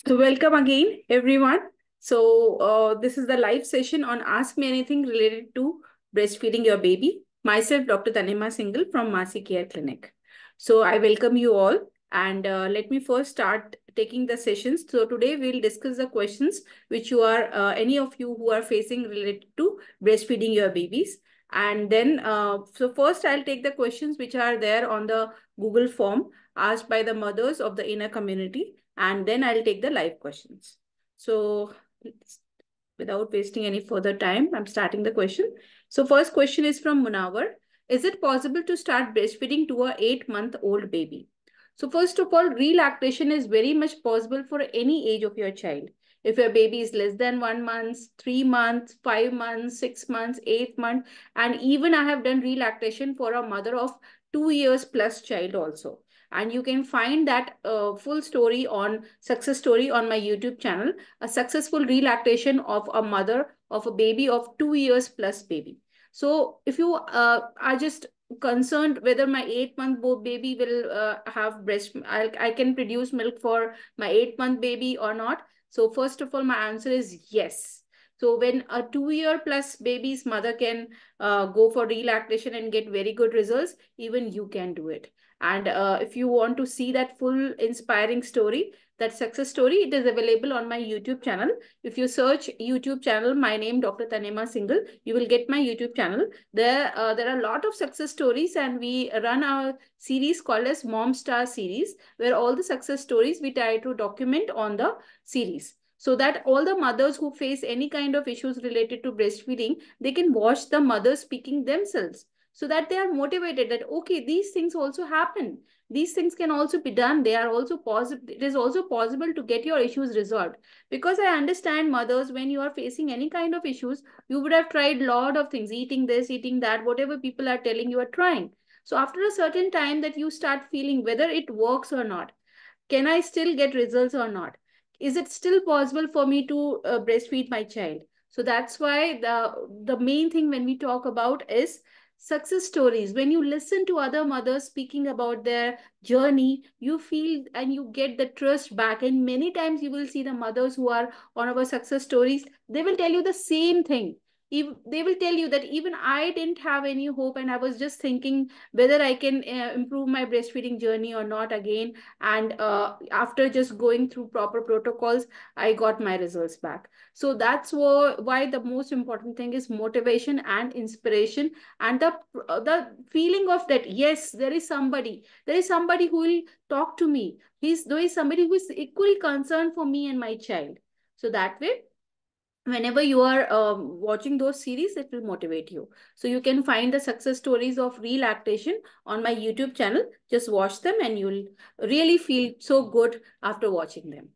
So welcome again, everyone. So this is the live session on Ask Me Anything related to breastfeeding your baby. Myself, Dr. Tanima Singhal from Maa-Si Care Clinic. So I welcome you all, and let me first start taking the sessions. So today we'll discuss the questions which you are, any of you who are facing related to breastfeeding your babies. And then, so first I'll take the questions which are there on the Google form asked by the mothers of the inner community, and then I'll take the live questions. So without wasting any further time, I'm starting the question. So first question is from Munawar. Is it possible to start breastfeeding to a 8-month-old baby? So first of all, relactation is very much possible for any age of your child. If your baby is less than 1 month, 3 months, 5 months, 6 months, 8 months, and even I have done relactation for a mother of 2 years plus child also. And you can find that full story on success story on my YouTube channel, a successful relactation of a mother of a baby of 2 years plus baby. So if you are just concerned whether my 8-month baby will have breast, I can produce milk for my 8-month baby or not. So first of all, my answer is yes. So when a 2-year plus baby's mother can go for relactation and get very good results, even you can do it. And if you want to see that full inspiring story, that success story, it is available on my YouTube channel. If you search YouTube channel, my name, Dr. Tanima Singhal, you will get my YouTube channel. There are a lot of success stories, and we run our series called as Mom Star series, where all the success stories we try to document on the series, so that all the mothers who face any kind of issues related to breastfeeding, they can watch the mothers speaking themselves, so that they are motivated that, okay, these things also happen. These things can also be done. They are also possible. It is also possible to get your issues resolved. Because I understand mothers, when you are facing any kind of issues, you would have tried a lot of things, eating this, eating that, whatever people are telling you are trying. So after a certain time that you start feeling whether it works or not, can I still get results or not? Is it still possible for me to breastfeed my child? So that's why the main thing when we talk about is success stories. When you listen to other mothers speaking about their journey, you feel and you get the trust back. And many times you will see the mothers who are on our success stories, they will tell you the same thing. They will tell you that even I didn't have any hope, and I was just thinking whether I can improve my breastfeeding journey or not again. And after just going through proper protocols, I got my results back. So that's why the most important thing is motivation and inspiration, and the feeling of that, yes, there is somebody who will talk to me. There is somebody who is equally concerned for me and my child. So that way, whenever you are watching those series, it will motivate you. So you can find the success stories of relactation on my YouTube channel. Just watch them and you'll really feel so good after watching them.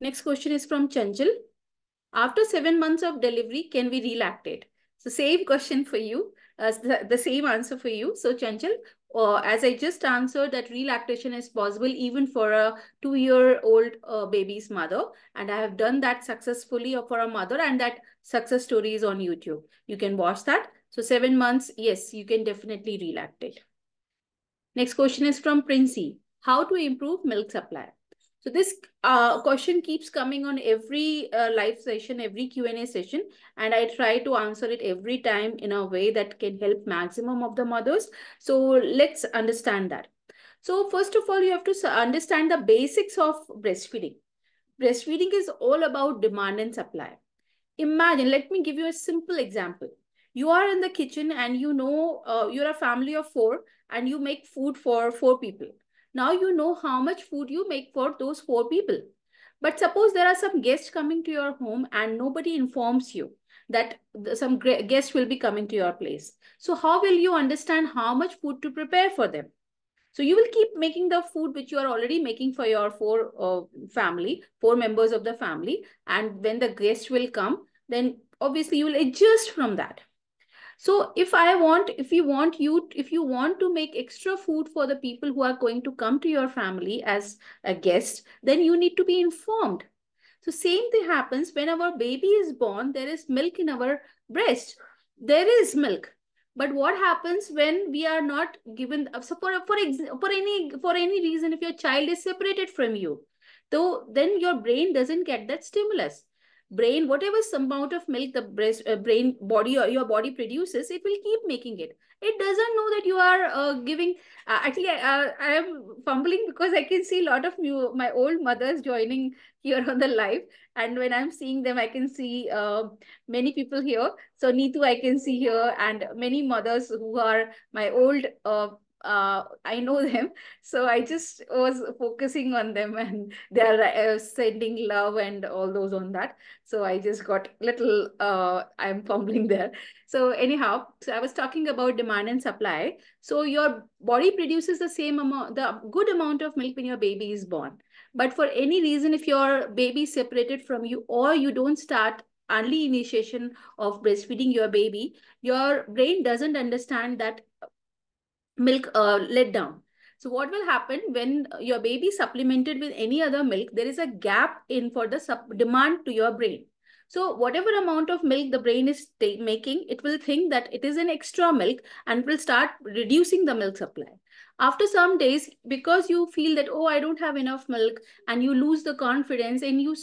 Next question is from Chanchal. After 7 months of delivery, can we relactate? So same question for you, the same answer for you. So Chanchal, as I just answered, that relactation is possible even for a 2-year-old baby's mother. And I have done that successfully for a mother, and that success story is on YouTube. You can watch that. So 7 months, yes, you can definitely relactate. Next question is from Princey. How to improve milk supply? So this question keeps coming on every live session, every Q&A session, and I try to answer it every time in a way that can help maximum of the mothers. So let's understand that. So first of all, you have to understand the basics of breastfeeding. Breastfeeding is all about demand and supply. Imagine, let me give you a simple example. You are in the kitchen and you know you're a family of 4 and you make food for 4 people. Now you know how much food you make for those 4 people. But suppose there are some guests coming to your home and nobody informs you that some guests will be coming to your place. So how will you understand how much food to prepare for them? So you will keep making the food which you are already making for your 4 members of the family. And when the guest will come, then obviously you will adjust from that. So if you want to make extra food for the people who are going to come to your family as a guest, then you need to be informed. So same thing happens when our baby is born, there is milk in our breast. There is milk. But what happens when we are not given, so for any reason, if your child is separated from you, So then your brain doesn't get that stimulus. Brain, whatever amount of milk the brain body or your body produces, it will keep making it. It doesn't know that you are giving. Actually, I am fumbling because I can see a lot of my old mothers joining here on the live, and when I'm seeing them, I can see many people here. So Neetu, I can see here, and many mothers who are my old. I know them, so I just was focusing on them, and they are sending love and all those on that. So I just got little. I'm fumbling there. So anyhow, so I was talking about demand and supply. So your body produces the same amount, the good amount of milk when your baby is born. But for any reason, if your baby is separated from you or you don't start early initiation of breastfeeding your baby, your brain doesn't understand that milk let down. So what will happen when your baby is supplemented with any other milk, there is a gap in for the demand to your brain. So whatever amount of milk the brain is making, it will think that it is an extra milk and will start reducing the milk supply. After some days, because you feel that, oh, I don't have enough milk, and you lose the confidence, and you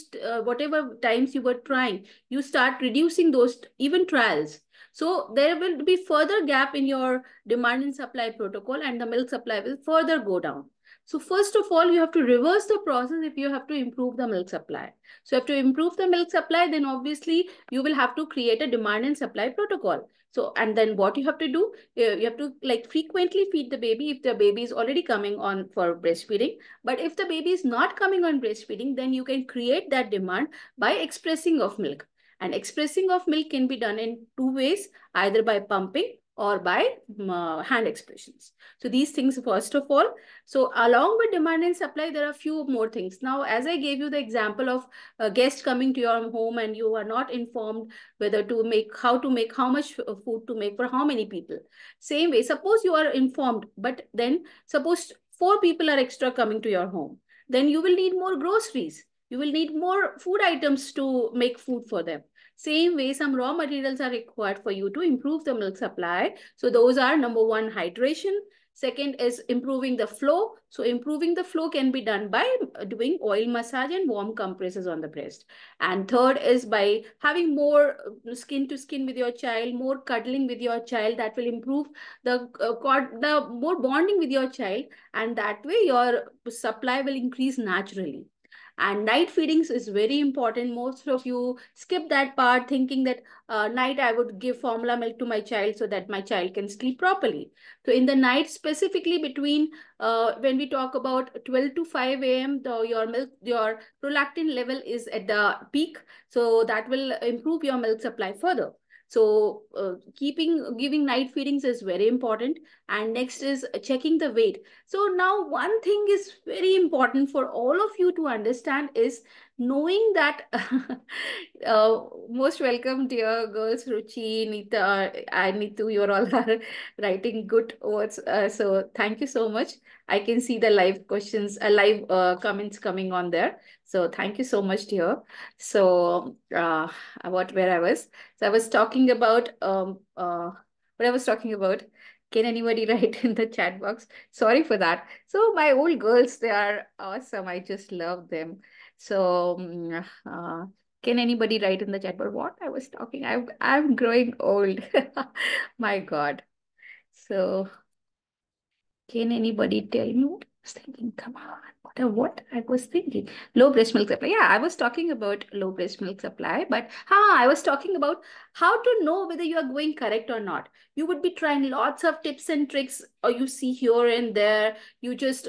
whatever times you were trying, you start reducing those even trials. So there will be further gap in your demand and supply protocol, and the milk supply will further go down. So first of all, you have to reverse the process if you have to improve the milk supply. So you have to improve the milk supply, then obviously you will have to create a demand and supply protocol. So, and then what you have to do, you have to like frequently feed the baby if the baby is already coming on for breastfeeding. But if the baby is not coming on breastfeeding, then you can create that demand by expressing of milk. And expressing of milk can be done in two ways, either by pumping or by hand expressions. So these things first of all. So along with demand and supply, there are a few more things. Now, as I gave you the example of a guest coming to your home and you are not informed whether to make, how much food to make for how many people. Same way, suppose you are informed, but then suppose 4 people are extra coming to your home. Then you will need more groceries. You will need more food items to make food for them. Same way, some raw materials are required for you to improve the milk supply. So those are number one, hydration. Second is improving the flow. So improving the flow can be done by doing oil massage and warm compresses on the breast. And third is by having more skin to skin with your child, more cuddling with your child. That will improve the more bonding with your child. And that way your supply will increase naturally. And night feedings is very important. Most of you skip that part thinking that night I would give formula milk to my child so that my child can sleep properly. So in the night, specifically between when we talk about 12 to 5 a.m., your milk, your prolactin level is at the peak. So that will improve your milk supply further. So giving night feedings is very important. And next is checking the weight. So now one thing is very important for all of you to understand is knowing that most welcome, dear girls, Ruchi, Nita, and Nitu, you all are writing good words. So thank you so much. I can see the live questions, live comments coming on there. So thank you so much, dear. So where I was. So I was talking about what I was talking about. Can anybody write in the chat box? Sorry for that. So my old girls, they are awesome. I just love them. So can anybody write in the chat box what I was talking? I'm growing old. My God. So can anybody tell me what I was thinking? Come on. What I was thinking? Low breast milk supply. Yeah, I was talking about low breast milk supply, but I was talking about how to know whether you are going correct or not. You would be trying lots of tips and tricks, or you see here and there. You just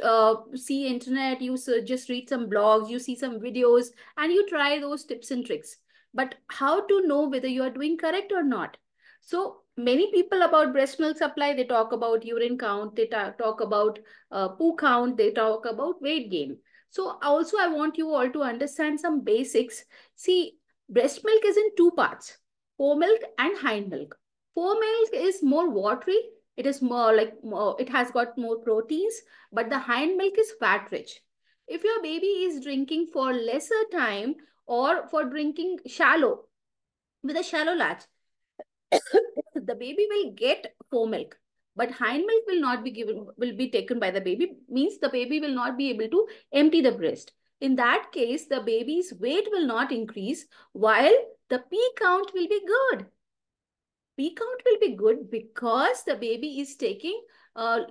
see internet, you just read some blogs, you see some videos, and you try those tips and tricks. But how to know whether you are doing correct or not? So many people about breast milk supply, they talk about urine count, they talk about poo count, they talk about weight gain. So also I want you all to understand some basics. See, breast milk is in two parts, fore milk and hind milk. Fore milk is more watery. It is more like, it has got more proteins, but the hind milk is fat rich. If your baby is drinking for lesser time or for drinking shallow, with a shallow latch, the baby will get fore milk, but hind milk will not be given, will be taken by the baby, means the baby will not be able to empty the breast. In that case, the baby's weight will not increase while the pee count will be good. Pee count will be good because the baby is taking a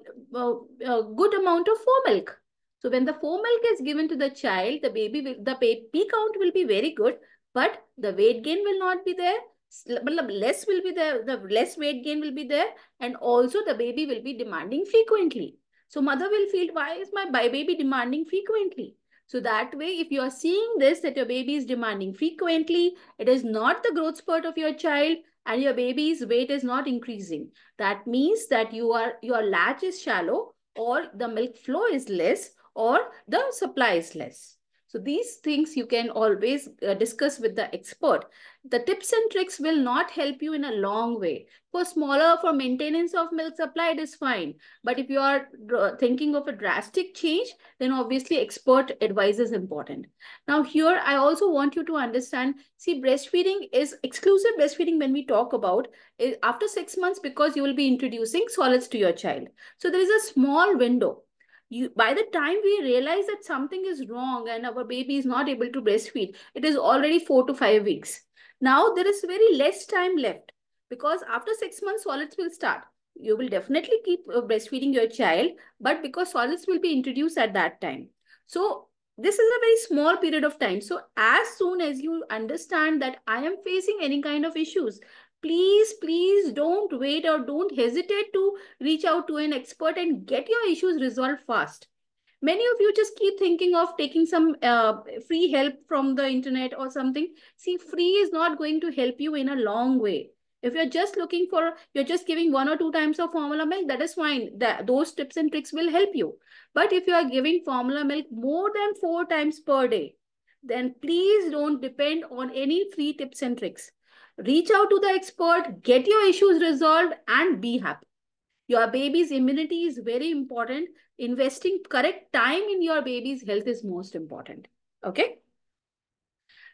good amount of milk. So when the milk is given to the child, the pee count will be very good, but the weight gain will not be there. Less will be there, the less weight gain will be there, and also the baby will be demanding frequently. So mother will feel, why is my baby demanding frequently? So that way, if you are seeing this, that your baby is demanding frequently, it is not the growth spurt of your child, and your baby's weight is not increasing. That means that your latch is shallow, or the milk flow is less, or the supply is less. So these things you can always discuss with the expert. The tips and tricks will not help you in a long way. For maintenance of milk supply, it is fine. But if you are thinking of a drastic change, then obviously expert advice is important. Now here, I also want you to understand, see, breastfeeding is exclusive breastfeeding when we talk about after 6 months, because you will be introducing solids to your child. So there is a small window. By the time we realize that something is wrong and our baby is not able to breastfeed, it is already 4 to 5 weeks. Now there is very less time left, because after 6 months, solids will start. You will definitely keep breastfeeding your child, but because solids will be introduced at that time. So this is a very small period of time. So as soon as you understand that I am facing any kind of issues, please don't wait or don't hesitate to reach out to an expert and get your issues resolved fast. Many of you just keep thinking of taking some free help from the internet or something. See, free is not going to help you in a long way. If you're just looking for, you're just giving 1 or 2 times of formula milk, that is fine. Those tips and tricks will help you. But if you are giving formula milk more than 4 times per day, then please don't depend on any free tips and tricks. Reach out to the expert, get your issues resolved, and be happy. Your baby's immunity is very important. Investing correct time in your baby's health is most important. Okay.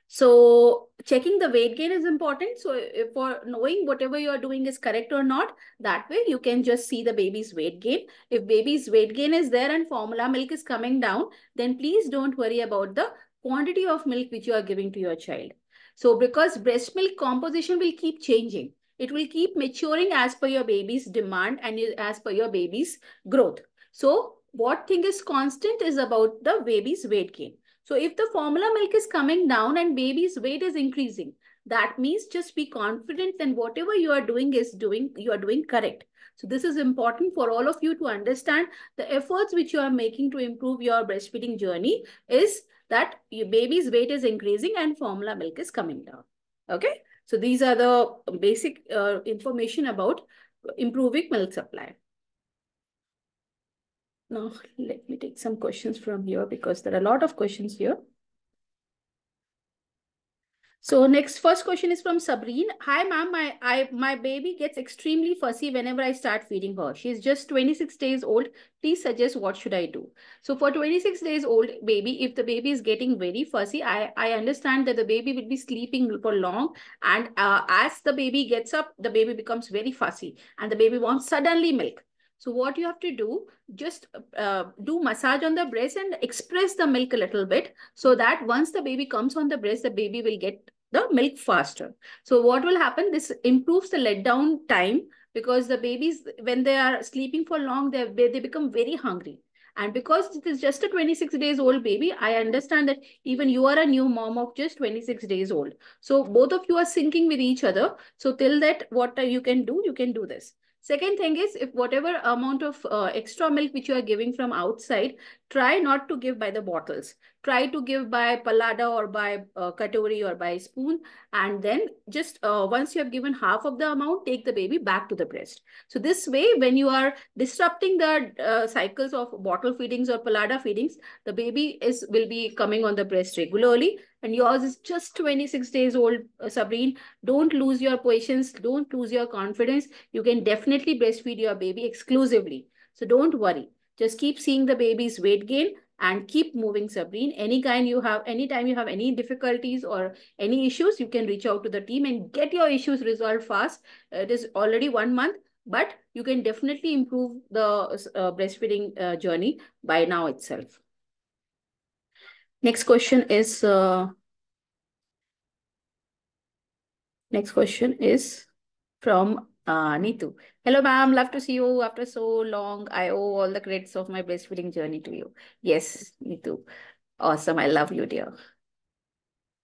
So checking the weight gain is important. So for knowing whatever you are doing is correct or not, that way you can just see the baby's weight gain. If baby's weight gain is there and formula milk is coming down, then please don't worry about the quantity of milk which you are giving to your child. So because breast milk composition will keep changing. It will keep maturing as per your baby's demand and as per your baby's growth. So what thing is constant is about the baby's weight gain. So if the formula milk is coming down and baby's weight is increasing, that means just be confident that whatever you are doing you are doing correct. So this is important for all of you to understand. The efforts which you are making to improve your breastfeeding journey is that your baby's weight is increasing and formula milk is coming down. Okay. So these are the basic information about improving milk supply. Now, let me take some questions from here because there are a lot of questions here. So first question is from Sabreen. Hi, ma'am. My baby gets extremely fussy whenever I start feeding her. She's just 26 days old. Please suggest what should I do? So for 26 days old baby, if the baby is getting very fussy, I understand that the baby will be sleeping for long. And as the baby gets up, the baby becomes very fussy and the baby wants suddenly milk. So what you have to do, just do massage on the breast and express the milk a little bit, so that once the baby comes on the breast, the baby will get the milk faster. So what will happen? This improves the letdown time, because the babies, when they are sleeping for long, they become very hungry. And because it is just a 26 days old baby, I understand that even you are a new mom of just 26 days old. So both of you are syncing with each other. So till that, what you can do this. Second thing is, if whatever amount of extra milk which you are giving from outside, try not to give by the bottles. Try to give by palada or by katori or by spoon. And then just once you have given half of the amount, take the baby back to the breast. So this way, when you are disrupting the cycles of bottle feedings or palada feedings, the baby will be coming on the breast regularly. And yours is just 26 days old, Sabreen. Don't lose your patience. Don't lose your confidence. You can definitely breastfeed your baby exclusively. So don't worry. Just keep seeing the baby's weight gain and keep moving, Sabreen. Anytime you have any difficulties or any issues, you can reach out to the team and get your issues resolved fast. It is already 1 month, but you can definitely improve the breastfeeding journey by now itself. Next question is next question is from Neetu. Hello, ma'am. Love to see you after so long. I owe all the credits of my breastfeeding journey to you. Yes, Neetu. Awesome. I love you, dear.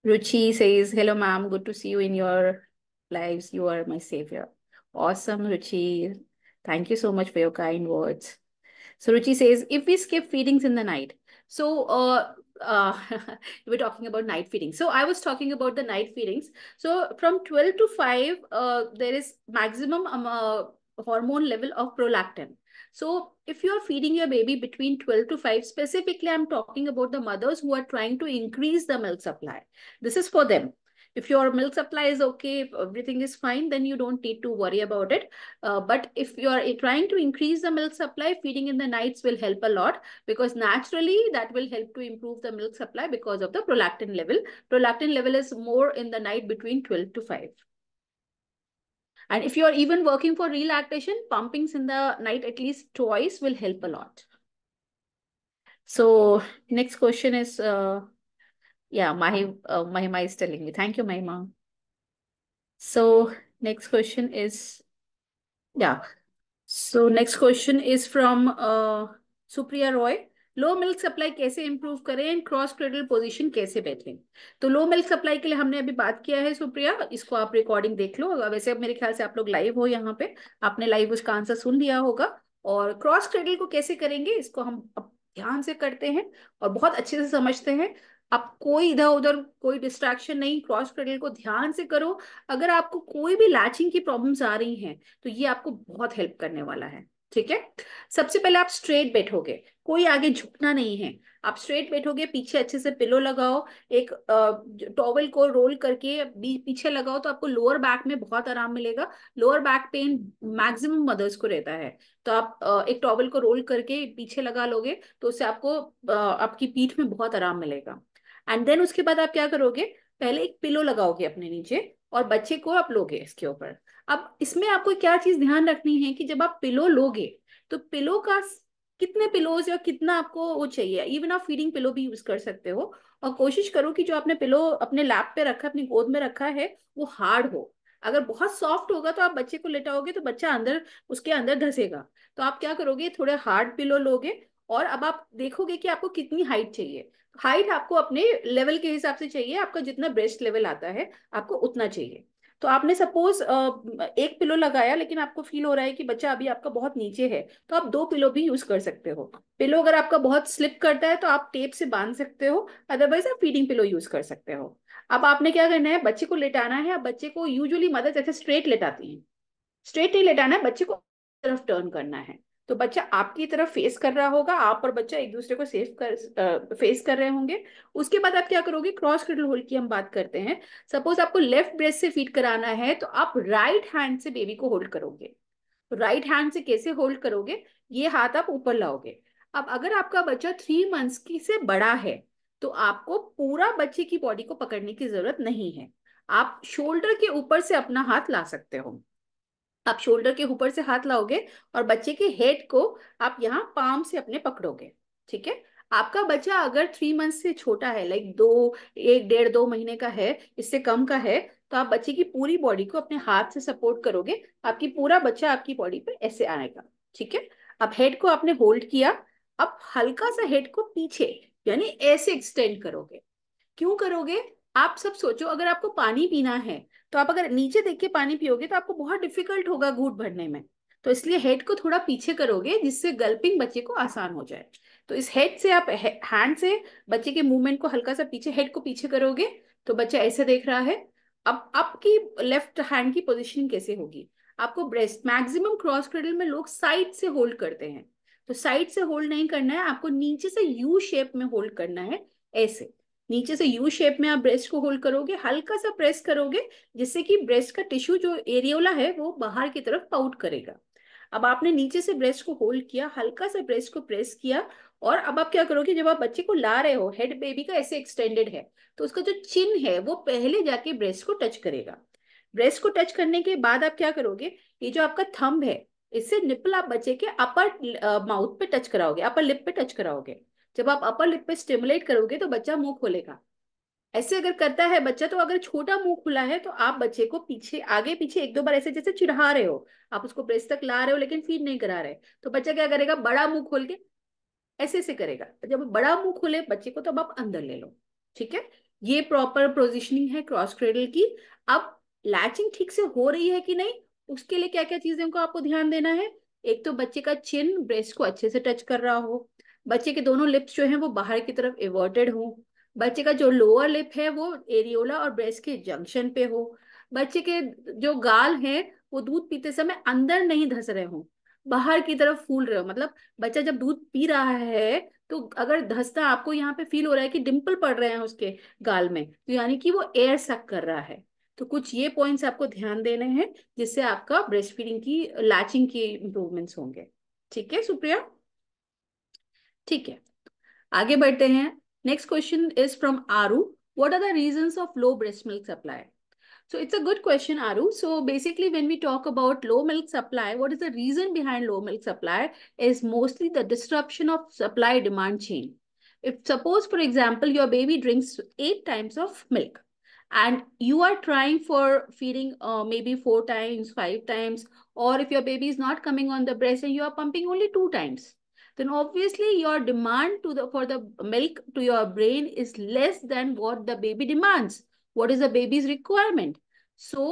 Ruchi says, hello, ma'am. Good to see you in your lives. You are my savior. Awesome, Ruchi. Thank you so much for your kind words. So Ruchi says, if we skip feedings in the night, so uh, we're talking about night feeding. So I was talking about the night feedings. So from 12 to 5, there is maximum hormone level of prolactin. So if you are feeding your baby between 12 to 5, specifically, I'm talking about the mothers who are trying to increase the milk supply. This is for them. If your milk supply is okay, if everything is fine, then you don't need to worry about it. But if you are trying to increase the milk supply, feeding in the nights will help a lot, because naturally that will help to improve the milk supply because of the prolactin level. Prolactin level is more in the night between 12 to 5. And if you are even working for relactation, pumpings in the night at least twice will help a lot. So next question is, yeah, Mahima is telling me. Thank you, Mahima. So next question is, yeah. So next question is from Supriya Roy. Low milk supply कैसे improve करें, cross cradle position कैसे बैठें? तो लो milk supply के लिए हमने अभी बात किया है सुप्रिया, इसको आप रिकॉर्डिंग देख लो। वैसे अब मेरे ख्याल से आप लोग लाइव हो यहाँ पे, आपने लाइव उसका आंसर सुन लिया होगा। और क्रॉस क्रेडल को कैसे करेंगे इसको हम अब ध्यान से करते हैं और बहुत अच्छे से समझते हैं। आप कोई इधर उधर कोई डिस्ट्रैक्शन नहीं, क्रॉस क्रेडल को ध्यान से करो। अगर आपको कोई भी लैचिंग की प्रॉब्लम्स आ रही हैं तो ये आपको बहुत हेल्प करने वाला है। ठीक है, सबसे पहले आप स्ट्रेट बैठोगे, कोई आगे झुकना नहीं है। आप स्ट्रेट बैठोगे, पीछे अच्छे से पिलो लगाओ, एक टॉवल को रोल करके पीछे लगाओ, तो आपको लोअर बैक में बहुत आराम मिलेगा। Lower back pain maximum mothers को रहता है, तो आप एक टॉवल को रोल करके पीछे लगा लोगे तो उससे आपको आपकी पीठ में बहुत आराम मिलेगा। एंड देन उसके बाद आप क्या करोगे, पहले एक पिलो लगाओगे अपने नीचे और बच्चे को आप लोगे इसके ऊपर। अब इसमें आपको क्या चीज ध्यान रखनी है कि जब आप पिलो लोगे तो पिलो का कितने पिलोज या कितना आपको वो चाहिए, इवन आप फीडिंग पिलो भी यूज कर सकते हो। और कोशिश करो कि जो आपने पिलो अपने लैप पे रखा, अपनी गोद में रखा है, वो हार्ड हो। अगर बहुत सॉफ्ट होगा तो आप बच्चे को लेटाओगे तो बच्चा अंदर उसके अंदर धंसेगा। तो आप क्या करोगे, थोड़े हार्ड पिलो लोगे और अब आप देखोगे कि आपको कितनी हाइट चाहिए। हाइट आपको अपने लेवल के हिसाब से चाहिए, आपका जितना ब्रेस्ट लेवल आता है आपको उतना चाहिए। तो आपने सपोज एक पिलो लगाया लेकिन आपको फील हो रहा है कि बच्चा अभी आपका बहुत नीचे है, तो आप दो पिलो भी यूज कर सकते हो। पिलो अगर आपका बहुत स्लिप करता है तो आप टेप से बांध सकते हो, अदरवाइज आप फीडिंग पिलो यूज कर सकते हो। अब आपने क्या करना है, बच्चे को लेटाना है। अब बच्चे को यूजुअली मदर ऐसे स्ट्रेट लेटाती है, स्ट्रेट नहीं लेटाना है, बच्चे को तरफ टर्न करना है। तो बच्चा आपकी तरफ फेस कर रहा होगा, आप और बच्चा एक दूसरे को फेस कर रहे होंगे। उसके बाद आप क्या करोगे, क्रॉस क्रेडल होल्ड की हम बात करते हैं। सपोज आपको लेफ्ट ब्रेस्ट से फीड कराना है तो आप राइट हैंड से बेबी को होल्ड करोगे। राइट हैंड से कैसे होल्ड करोगे, ये हाथ आप ऊपर लाओगे। अब अगर आपका बच्चा 3 मंथ्स की से बड़ा है तो आपको पूरा बच्चे की बॉडी को पकड़ने की जरूरत नहीं है, आप शोल्डर के ऊपर से अपना हाथ ला सकते हो। आप शोल्डर के ऊपर से हाथ लाओगे और बच्चे के हेड को आप यहाँ पाम से अपने पकड़ोगे। ठीक है, आपका बच्चा अगर 3 मंथ से छोटा है, लाइक 1 डेढ़ 2 महीने का है, इससे कम का है, तो आप बच्चे की पूरी बॉडी को अपने हाथ से सपोर्ट करोगे, आपकी पूरा बच्चा आपकी बॉडी पे ऐसे आएगा। ठीक है, अब हेड को आपने होल्ड किया, अब हल्का सा हेड को पीछे यानी ऐसे एक्सटेंड करोगे। क्यों करोगे, आप सब सोचो, अगर आपको पानी पीना है तो आप अगर नीचे देख के पानी पियोगे तो आपको बहुत डिफिकल्ट होगा घूंट भरने में। तो इसलिए हेड को थोड़ा पीछे करोगे जिससे गल्पिंग बच्चे को आसान हो जाए। तो इस हेड से आप हैंड से बच्चे के मूवमेंट को हल्का सा पीछे, हेड को पीछे करोगे तो बच्चा ऐसे देख रहा है। अब आपकी लेफ्ट हैंड की पोजिशन कैसे होगी, आपको ब्रेस्ट मैक्सिमम क्रॉस क्रेडल में लोग साइड से होल्ड करते हैं, तो साइड से होल्ड नहीं करना है, आपको नीचे से यू शेप में होल्ड करना है। ऐसे नीचे से यू शेप में आप ब्रेस्ट को होल्ड करोगे, हल्का सा प्रेस करोगे जिससे कि ब्रेस्ट का टिश्यू जो एरियोला है वो बाहर की तरफ आउट करेगा। अब आपने नीचे से ब्रेस्ट को होल्ड किया, हल्का सा ब्रेस्ट को प्रेस किया, और अब आप क्या करोगे, जब आप बच्चे को ला रहे हो, हेड बेबी का ऐसे एक्सटेंडेड है, तो उसका जो चिन है वो पहले जाके ब्रेस्ट को टच करेगा। ब्रेस्ट को टच करने के बाद आप क्या करोगे, ये जो आपका थंब है, इससे निपल आप बच्चे के अपर माउथ पे टच कराओगे, अपर लिप पे टच कराओगे। जब आप अपर लिप पे स्टिमुलेट करोगे तो बच्चा मुंह खोलेगा। ऐसे अगर करता है बच्चा, तो अगर छोटा मुंह खुला है तो आप बच्चे को पीछे आगे पीछे एक दो बार ऐसे जैसे चिढ़ा रहे हो, आप उसको ब्रेस्ट तक ला रहे हो लेकिन फीड नहीं करा रहे, तो बच्चा क्या करेगा, बड़ा मुंह खोल के ऐसे ऐसे करेगा। जब बड़ा मुंह खोले बच्चे को, तब आप अंदर ले लो। ठीक है, ये प्रॉपर पोजिशनिंग है क्रॉस क्रेडल की। अब लैचिंग ठीक से हो रही है कि नहीं, उसके लिए क्या क्या चीजें को आपको ध्यान देना है। एक तो बच्चे का चिन ब्रेस्ट को अच्छे से टच कर रहा हो, बच्चे के दोनों लिप्स जो है वो बाहर की तरफ एवर्टेड हो, बच्चे का जो लोअर लिप है वो एरियोला और ब्रेस्ट के जंक्शन पे हो, बच्चे के जो गाल है वो दूध पीते समय अंदर नहीं धस रहे हो, बाहर की तरफ फूल रहे हो। मतलब बच्चा जब दूध पी रहा है तो अगर धंसता आपको यहाँ पे फील हो रहा है कि डिम्पल पड़ रहे हैं उसके गाल में, तो यानी कि वो एयर सक कर रहा है। तो कुछ ये पॉइंट्स आपको ध्यान देने हैं जिससे आपका ब्रेस्ट फीडिंग की लैचिंग की इंप्रूवमेंट्स होंगे। ठीक है सुप्रिया? ठीक है, आगे बढ़ते हैं। Next question is from Aaru. What are the reasons of low breast milk supply? So it's a good question, Aru. So basically, when we talk about low milk supply, what is the reason behind low milk supply is mostly the disruption of supply demand chain. If suppose, for example, your baby drinks 8 times of milk and you are trying for feeding maybe 4 times, 5 times, or if your baby is not coming on the breast and you are pumping only 2 times, then obviously your demand to the for the milk to your brain is less than what the baby demands. What is the baby's requirement? So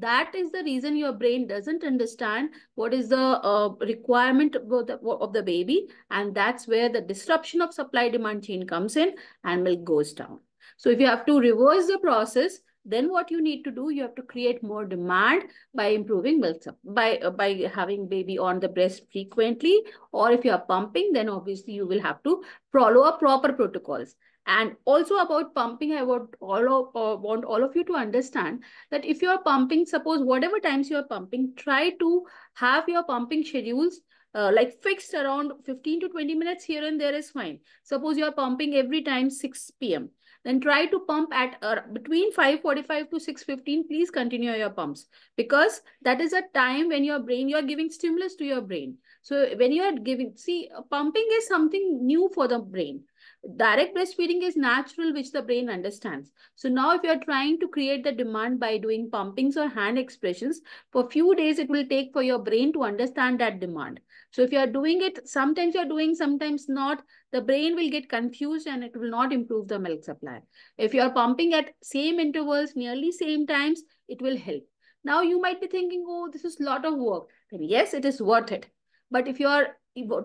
that is the reason your brain doesn't understand what is the requirement of the baby, and that's where the disruption of supply demand chain comes in and milk goes down. So if you have to reverse the process, then what you need to do, you have to create more demand by improving milk by having baby on the breast frequently, or if you are pumping, then obviously you will have to follow a proper protocols. And also about pumping, I want all of you to understand that if you are pumping, suppose whatever times you are pumping, try to have your pumping schedules like fixed around 15 to 20 minutes here and there is fine. Suppose you are pumping every time 6 p.m. Then try to pump at between 5:45 to 6:15. Please continue your pumps, because that is a time when your brain, you are giving stimulus to your brain. So when you are giving, see, pumping is something new for the brain. Direct breastfeeding is natural, which the brain understands. So now if you are trying to create the demand by doing pumpings or hand expressions, for few days it will take for your brain to understand that demand. So if you are doing it, sometimes you are doing, sometimes not, the brain will get confused and it will not improve the milk supply. If you are pumping at same intervals, nearly same times, it will help. Now you might be thinking, oh, this is a lot of work. Then yes, it is worth it. But if you are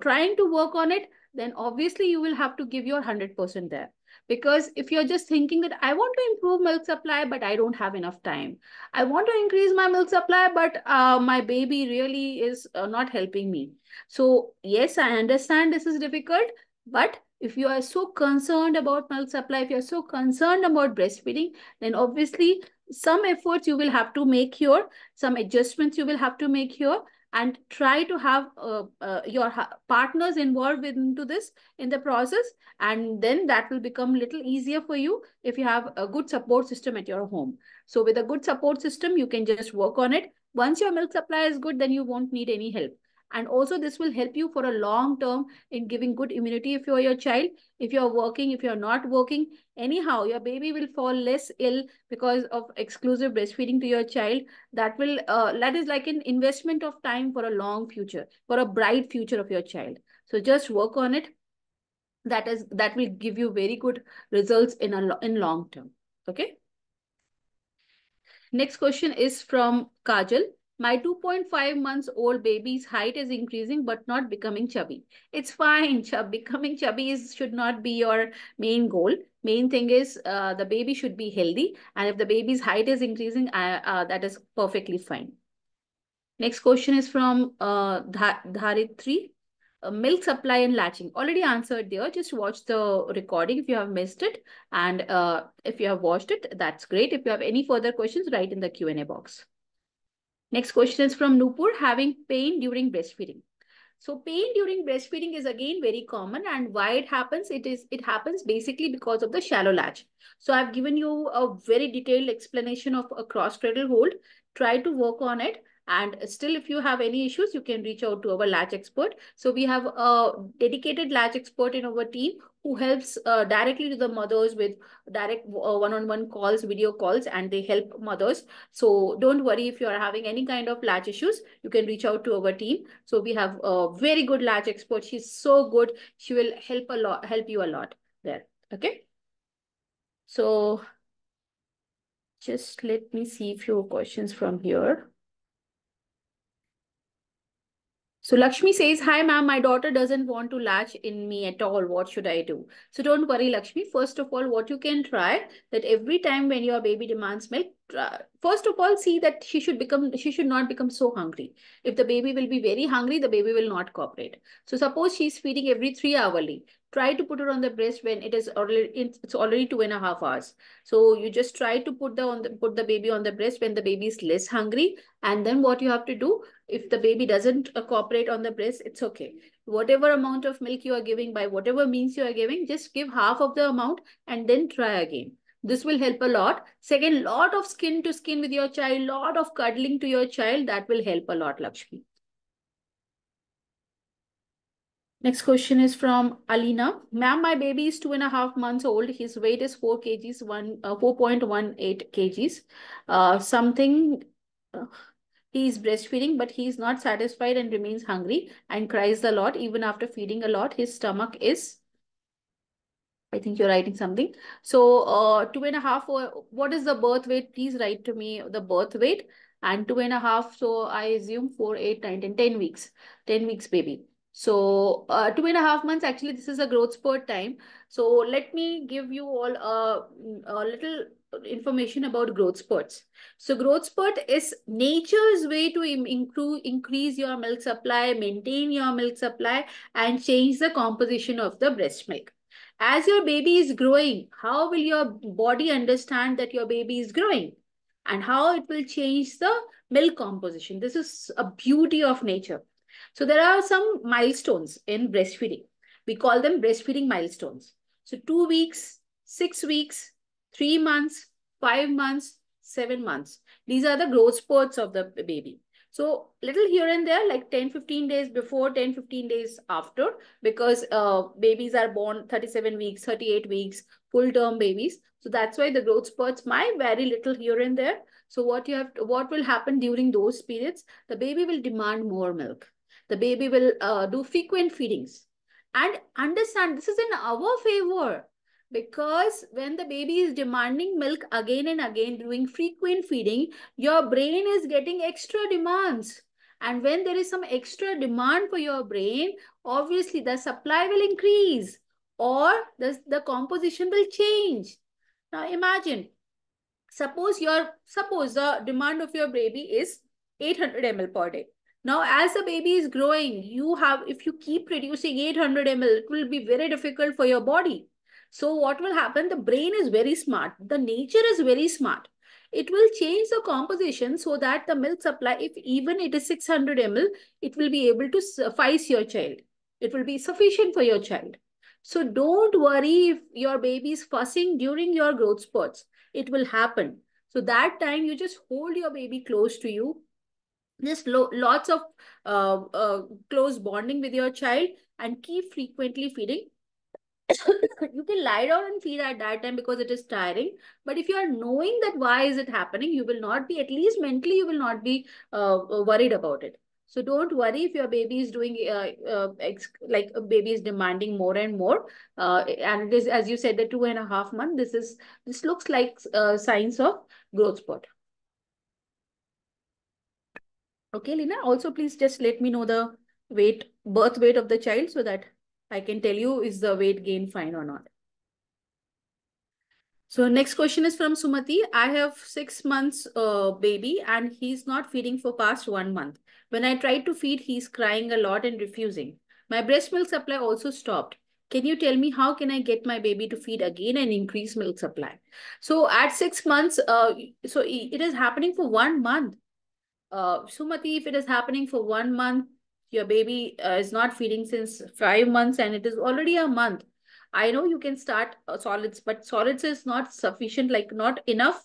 trying to work on it, then obviously you will have to give your 100% there. Because if you're just thinking that I want to improve milk supply, but I don't have enough time. I want to increase my milk supply, but my baby really is not helping me. So yes, I understand this is difficult, but if you are so concerned about milk supply, if you're so concerned about breastfeeding, then obviously some efforts you will have to make here, some adjustments you will have to make here, and try to have your partners involved into this in the process, and then that will become little easier for you if you have a good support system at your home. So with a good support system, you can just work on it. Once your milk supply is good, then you won't need any help. And also this will help you for a long term in giving good immunity if you're your child. If you're working, if you're not working, anyhow, your baby will fall less ill because of exclusive breastfeeding to your child. That will that is like an investment of time for a long future, for a bright future of your child. So just work on it. That will give you very good results in long term. Okay. Next question is from Kajal. My 2.5 months old baby's height is increasing but not becoming chubby. It's fine. Becoming chubby should not be your main goal. Main thing is the baby should be healthy. And if the baby's height is increasing, that is perfectly fine. Next question is from Dharitri. Milk supply and latching. Already answered there. Just watch the recording if you have missed it. And if you have watched it, that's great. If you have any further questions, write in the Q&A box. Next question is from Nupur. Having pain during breastfeeding. So pain during breastfeeding is again very common, and why it happens? It happens basically because of the shallow latch. So I've given you a very detailed explanation of a cross cradle hold. Try to work on it, And still, if you have any issues, you can reach out to our latch expert. So we have a dedicated latch expert in our team who helps directly to the mothers with direct one-on-one calls, video calls, and they help mothers. So don't worry if you are having any kind of latch issues, you can reach out to our team. So we have a very good latch expert. She's so good. She will help you a lot there. Okay. So just let me see a few questions from here. So Lakshmi says, hi ma'am, my daughter doesn't want to latch in me at all. What should I do? So don't worry, Lakshmi. First of all, what you can try that every time when your baby demands milk, first of all, see that she should not become so hungry. If the baby will be very hungry, the baby will not cooperate. So suppose she's feeding every 3 hourly. Try to put her on the breast when it's already 2.5 hours. So you just try to put the baby on the breast when the baby is less hungry. And then what you have to do, if the baby doesn't cooperate on the breast, it's okay. Whatever amount of milk you are giving, by whatever means you are giving, just give half of the amount and then try again. This will help a lot. Second, lot of skin to skin with your child, lot of cuddling to your child. That will help a lot, Lakshmi. Next question is from Alina. Ma'am, my baby is 2.5 months old. His weight is 4 kgs, 4.18 kgs. Something... he is breastfeeding, but he is not satisfied and remains hungry and cries a lot. Even after feeding a lot, his stomach is... I think you're writing something. So 2.5, what is the birth weight? Please write to me the birth weight. And 2.5, so I assume 4, 8, 9, 10, 10 weeks. 10 weeks baby. So 2.5 months, actually, this is a growth spurt time. So let me give you all a little information about growth spurts. So growth spurt is nature's way to increase your milk supply, maintain your milk supply, and change the composition of the breast milk. As your baby is growing, how will your body understand that your baby is growing? And how it will change the milk composition. This is a beauty of nature. So there are some milestones in breastfeeding. We call them breastfeeding milestones. So 2 weeks, 6 weeks, 3 months, 5 months, 7 months. These are the growth spurts of the baby. So little here and there, like 10, 15 days before, 10, 15 days after, because babies are born 37 weeks, 38 weeks, full-term babies. So that's why the growth spurts might vary little here and there. So what will happen during those periods? The baby will demand more milk. The baby will do frequent feedings. And understand, this is in our favor. Because when the baby is demanding milk again and again, doing frequent feeding, your brain is getting extra demands. And when there is some extra demand for your brain, obviously the supply will increase or the composition will change. Now imagine, suppose the demand of your baby is 800 ml per day. Now, as the baby is growing, if you keep producing 800 ml, it will be very difficult for your body. So what will happen? The brain is very smart. The nature is very smart. It will change the composition so that the milk supply, if even it is 600 ml, it will be able to suffice your child. It will be sufficient for your child. So don't worry if your baby is fussing during your growth spurts. It will happen. So that time you just hold your baby close to you. Just lots of close bonding with your child and keep frequently feeding. You can lie down and feed at that time because it is tiring. But if you are knowing that why is it happening, you will not be, at least mentally, you will not be worried about it. So don't worry if your baby is doing like a baby is demanding more and more. And it is, as you said, the 2.5 months. This looks like signs of growth spurt. Okay, Lina. Also, please just let me know the birth weight of the child so that I can tell you is the weight gain fine or not. So next question is from Sumati. I have 6 months baby and he's not feeding for past 1 month. When I try to feed, he's crying a lot and refusing. My breast milk supply also stopped. Can you tell me how can I get my baby to feed again and increase milk supply? So at 6 months, so it is happening for 1 month. Sumati, if it is happening for 1 month, your baby is not feeding since 5 months and it is already a month. I know you can start solids, but solids is not sufficient, like not enough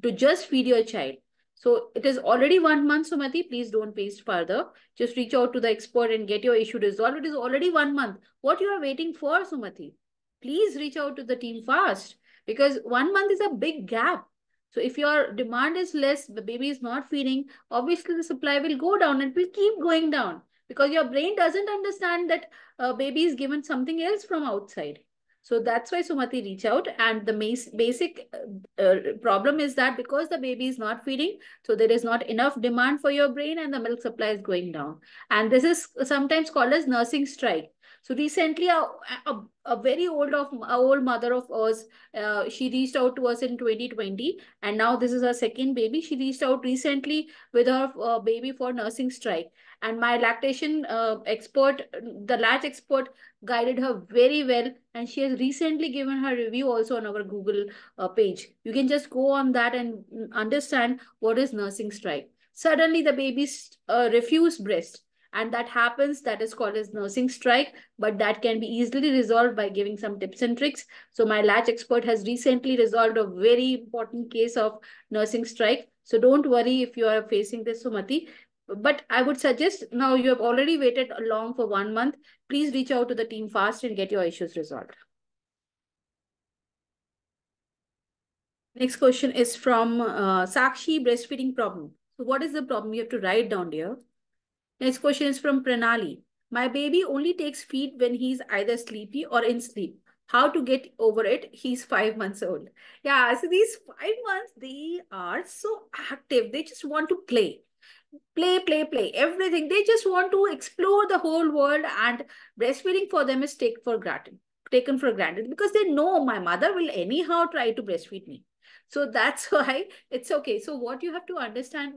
to just feed your child. So it is already 1 month, Sumati. Please don't paste further. Just reach out to the expert and get your issue resolved. It is already 1 month. What you are waiting for, Sumati? Please reach out to the team fast because 1 month is a big gap. So if your demand is less, the baby is not feeding, obviously the supply will go down and will keep going down because your brain doesn't understand that baby is given something else from outside. So that's why, Sumati, reach out. And the basic problem is that because the baby is not feeding, so there is not enough demand for your brain and the milk supply is going down. And this is sometimes called as nursing strike. So recently, a very old mother of ours, she reached out to us in 2020, and now this is her second baby. She reached out recently with her baby for nursing strike, and my lactation expert, the latch expert, guided her very well, and she has recently given her review also on our Google page. You can just go on that and understand what is nursing strike. Suddenly the babies refuse breast, and that happens. That is called as nursing strike, but that can be easily resolved by giving some tips and tricks. So my latch expert has recently resolved a very important case of nursing strike. So don't worry if you are facing this, Sumati. But I would suggest, now you have already waited long for 1 month. Please reach out to the team fast and get your issues resolved. Next question is from Sakshi, breastfeeding problem. So what is the problem? You have to write down, dear. Next question is from Pranali. My baby only takes feed when he's either sleepy or in sleep. How to get over it? He's 5 months old. Yeah, so these 5 months, they are so active. They just want to play. Play, everything. They just want to explore the whole world, and breastfeeding for them is taken for granted because they know my mother will anyhow try to breastfeed me. So that's why it's okay. So what you have to understand,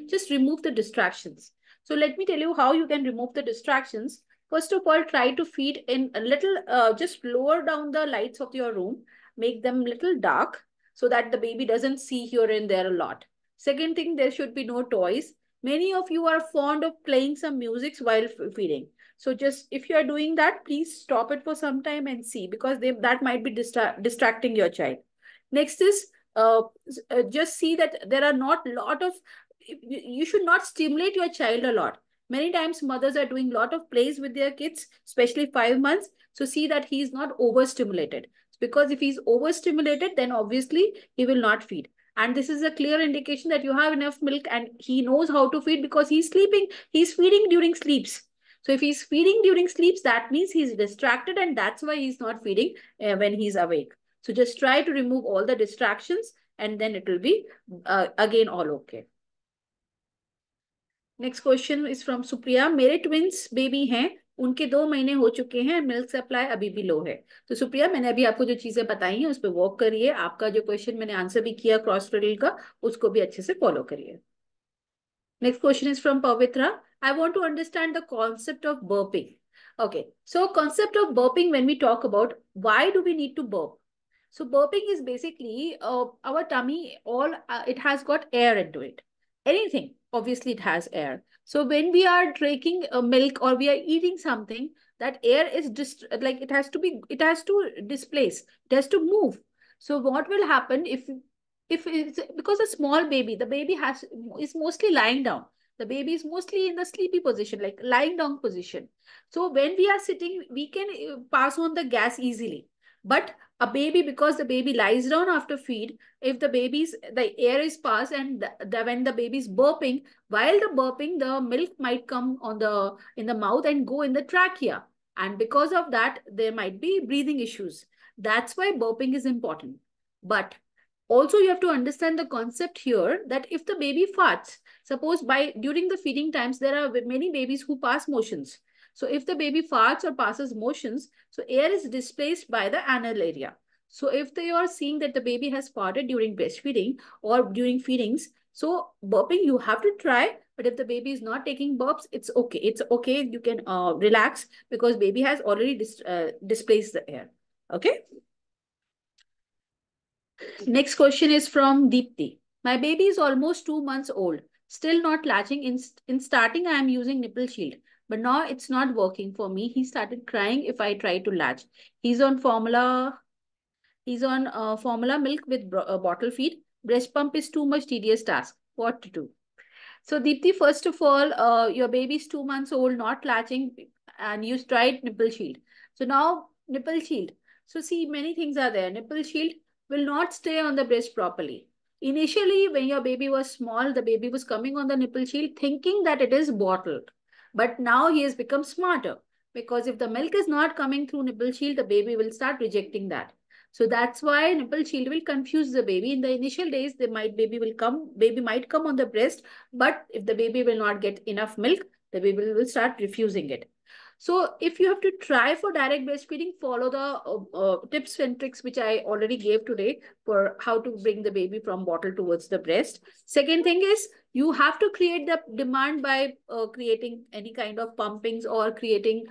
just remove the distractions. So let me tell you how you can remove the distractions. First of all, try to feed in a little, just lower down the lights of your room, make them little dark so that the baby doesn't see here and there a lot. Second thing, there should be no toys. Many of you are fond of playing some music while feeding. So just if you are doing that, please stop it for some time and see, because that might be distracting your child. Next is just see that there are not a lot of, you should not stimulate your child a lot. Many times mothers are doing a lot of plays with their kids, especially 5 months. So see that he is not overstimulated. Because if he's overstimulated, then obviously he will not feed. And this is a clear indication that you have enough milk and he knows how to feed because he's sleeping. He's feeding during sleeps. So if he's feeding during sleeps, that means he's distracted, and that's why he's not feeding when he's awake. So just try to remove all the distractions and then it will be again all okay. Next question is from Supriya. मेरे twins baby हैं, उनके 2 महीने हो चुके हैं, milk supply अभी भी लो है. तो सुप्रिया, मैंने अभी आपको जो चीजें बताई हैं उस पर वर्क करिए. आपका जो क्वेश्चन मैंने आंसर भी किया क्रॉस रिडल का, उसको भी अच्छे से फॉलो करिए. Next question is from Pavitra. I want to understand the concept of burping. Okay, so concept of burping, when we talk about why do we need to burp? So burping is basically our tummy, it has got air into it. Anything, obviously it has air. So when we are drinking milk or we are eating something, that air is just like it has to displace, it has to move. So what will happen if it's because a small baby, the baby is mostly lying down. The baby is mostly in the sleepy position, like lying down position. So when we are sitting, we can pass on the gas easily. But a baby, because the baby lies down after feed, if the air is passed and when the baby is burping, while the burping, the milk might come in the mouth and go in the trachea. And because of that, there might be breathing issues. That's why burping is important. But also, you have to understand the concept here that if the baby farts, suppose during the feeding times, there are many babies who pass motions. So if the baby farts or passes motions, so air is displaced by the anal area. So if they are seeing that the baby has farted during breastfeeding or during feedings, so burping you have to try. But if the baby is not taking burps, it's okay. It's okay. You can relax because baby has already displaced the air. Okay. Next question is from Deepti. My baby is almost 2 months old, still not latching. In starting, I am using nipple shield, but now it's not working for me. He started crying if I try to latch. He's on formula. He's on formula milk with bottle feed. Breast pump is too much tedious task. what to do. So Deepthi, first of all, your baby is 2 months old, not latching, and you tried nipple shield. So now nipple shield. So see, many things are there. Nipple shield will not stay on the breast properly. Initially, when your baby was small, the baby was coming on the nipple shield thinking that it is bottled. But now he has become smarter, because if the milk is not coming through nipple shield, the baby will start rejecting that. So that's why nipple shield will confuse the baby. In the initial days, baby might come on the breast, but if the baby will not get enough milk, the baby will start refusing it. So if you have to try for direct breastfeeding, follow the tips and tricks which I already gave today for how to bring the baby from bottle towards the breast. Second thing is, you have to create the demand by creating any kind of pumpings, or creating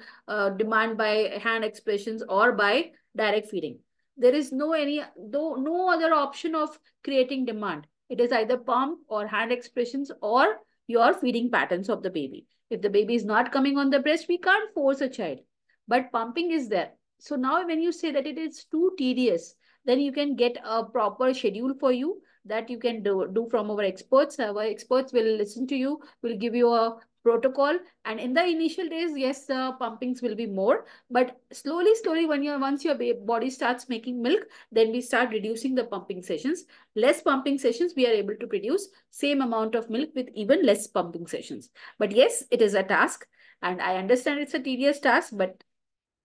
demand by hand expressions, or by direct feeding. There is no other option of creating demand. It is either pump or hand expressions or your feeding patterns of the baby. If the baby is not coming on the breast, we can't force a child. But pumping is there. So now when you say that it is too tedious, then you can get a proper schedule for you that you can do from our experts. Our experts will listen to you, will give you a protocol. And in the initial days, yes, the pumpings will be more. But slowly, once your body starts making milk, then we start reducing the pumping sessions. Less pumping sessions, we are able to produce same amount of milk with even less pumping sessions. But yes, it is a task, and I understand it's a tedious task, but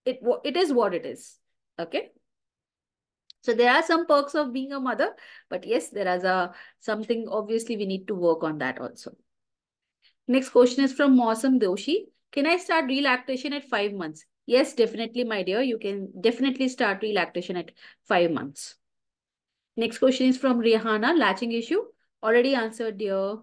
it is what it is. Okay. So there are some perks of being a mother, but yes, there is something obviously we need to work on that also. Next question is from Mausam Doshi. Can I start relactation at 5 months? Yes, definitely, my dear. You can definitely start relactation at 5 months. Next question is from Rihanna. Latching issue. Already answered, dear.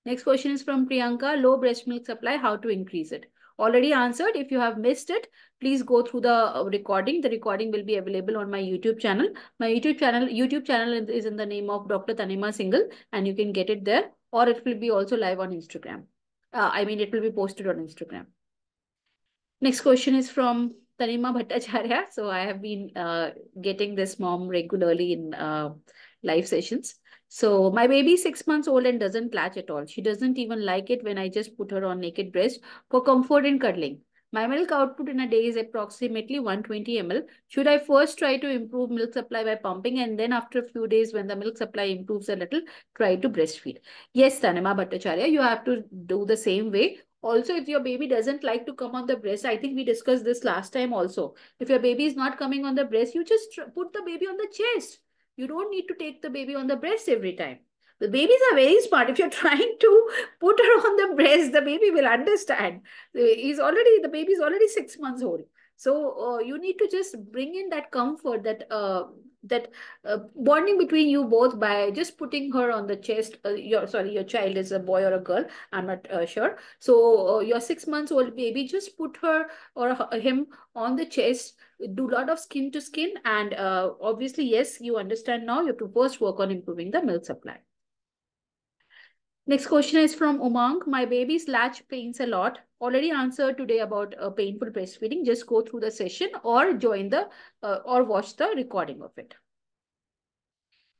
Next question is from Priyanka. Low breast milk supply. How to increase it? Already answered. If you have missed it, please go through the recording. The recording will be available on my YouTube channel. My YouTube channel is in the name of Dr. Tanima Singhal, and you can get it there, or it will be also live on Instagram. It will be posted on Instagram. Next question is from Tanima Bhattacharya. So I have been getting this mom regularly in live sessions. So my baby is 6 months old and doesn't latch at all. She doesn't even like it when I just put her on naked breast for comfort and cuddling. My milk output in a day is approximately 120 ml. Should I first try to improve milk supply by pumping, and then after a few days when the milk supply improves a little, try to breastfeed? Yes, Tanima Bhattacharya, you have to do the same way. Also, if your baby doesn't like to come on the breast, I think we discussed this last time also. If your baby is not coming on the breast, you just put the baby on the chest. You don't need to take the baby on the breast every time. The babies are very smart. If you're trying to put her on the breast, the baby will understand. The baby is already 6 months old. So you need to just bring in that comfort, that bonding between you both by just putting her on the chest. Your child is a boy or a girl. I'm not sure. So your 6 months old baby, just put her or him on the chest, do a lot of skin to skin, and obviously, yes, you understand now. You have to first work on improving the milk supply. Next question is from Umang. My baby's latch pains a lot. Already answered today about painful breastfeeding. Just go through the session or join the or watch the recording of it.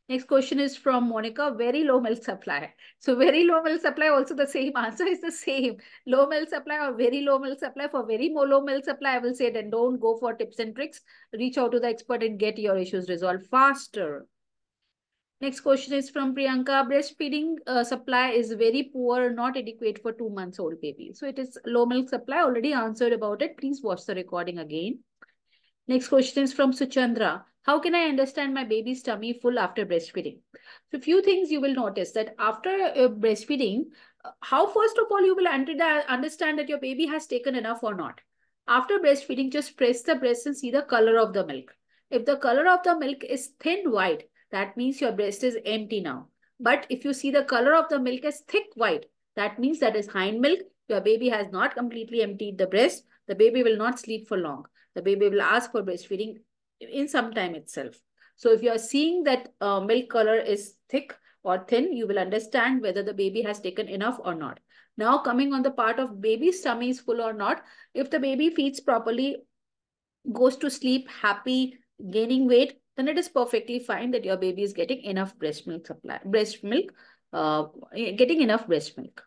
Next question is from Monica. Very low milk supply. So very low milk supply, also the same answer is the same. Low milk supply or very low milk supply. For very low milk supply, I will say then don't go for tips and tricks. Reach out to the expert and get your issues resolved faster. Next question is from Priyanka. Breastfeeding supply is very poor, not adequate for 2 months old baby. So it is low milk supply. Already answered about it. Please watch the recording again. Next question is from Suchandra. How can I understand my baby's tummy full after breastfeeding? So a few things you will notice that after breastfeeding, how first of all you will understand that your baby has taken enough or not. After breastfeeding, just press the breast and see the color of the milk. If the color of the milk is thin white, that means your breast is empty now. But if you see the color of the milk as thick white, that means that is hind milk. Your baby has not completely emptied the breast. The baby will not sleep for long. The baby will ask for breastfeeding in some time itself. So if you are seeing that milk color is thick or thin, you will understand whether the baby has taken enough or not. Now coming on the part of baby's tummy is full or not. If the baby feeds properly, goes to sleep happy, gaining weight, then it is perfectly fine that your baby is getting enough breast milk supply, breast milk getting enough breast milk.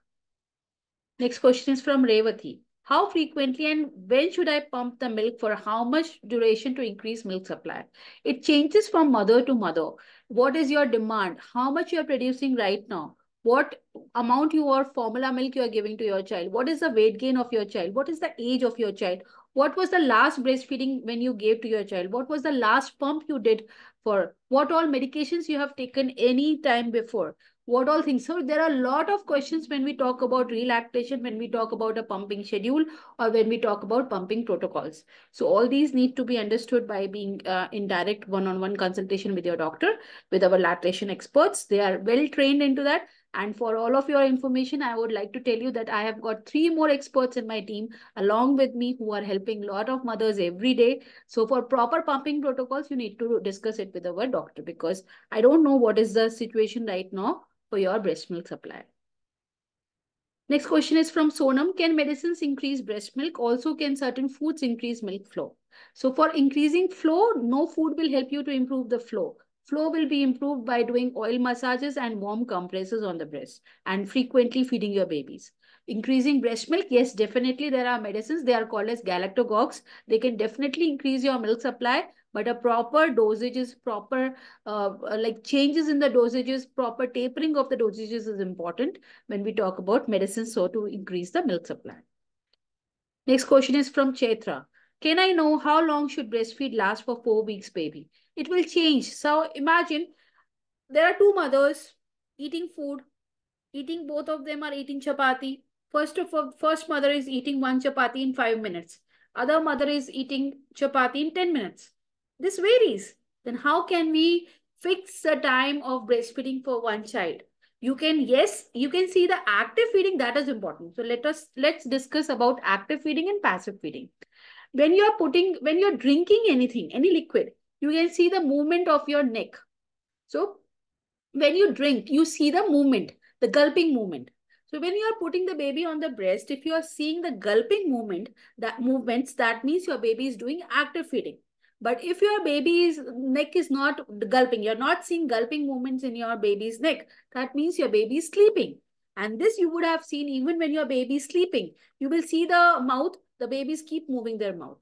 Next question is from Revati. How frequently and when should I pump the milk for how much duration to increase milk supply? It changes from mother to mother. What is your demand? How much you are producing right now? What amount your formula milk you are giving to your child? What is the weight gain of your child? What is the age of your child? What was the last breastfeeding when you gave to your child? What was the last pump you did for? What all medications you have taken any time before? What all things. So there are a lot of questions when we talk about relactation, when we talk about a pumping schedule, or when we talk about pumping protocols. So all these need to be understood by being in direct one-on-one consultation with your doctor, with our lactation experts. They are well trained into that. And for all of your information, I would like to tell you that I have got 3 more experts in my team along with me who are helping a lot of mothers every day. So for proper pumping protocols, you need to discuss it with our doctor, because I don't know what is the situation right now for your breast milk supply. Next question is from Sonam. Can medicines increase breast milk? Also, can certain foods increase milk flow? So for increasing flow, no food will help you to improve the flow. Flow will be improved by doing oil massages and warm compresses on the breast and frequently feeding your babies. Increasing breast milk, yes, definitely there are medicines. They are called as galactogogues. They can definitely increase your milk supply, but a proper dosage is proper, like changes in the dosages, proper tapering of the dosages is important when we talk about medicines so to increase the milk supply. Next question is from Chetra. Can I know how long should breastfeed last for 4 weeks, baby? It will change. So imagine there are two mothers eating food, eating, both of them are eating chapati. First of all, first mother is eating one chapati in 5 minutes. Other mother is eating chapati in 10 minutes. This varies. Then how can we fix the time of breastfeeding for one child? You can, yes, you can see the active feeding, that is important. So let's discuss about active feeding and passive feeding. When you're drinking anything, any liquid, you can see the movement of your neck. So when you drink, you see the movement, the gulping movement. So when you are putting the baby on the breast, if you are seeing the gulping movements, that means your baby is doing active feeding. But if your baby's neck is not gulping, you're not seeing gulping movements in your baby's neck, that means your baby is sleeping. And this you would have seen even when your baby is sleeping. You will see the mouth, the babies keep moving their mouth.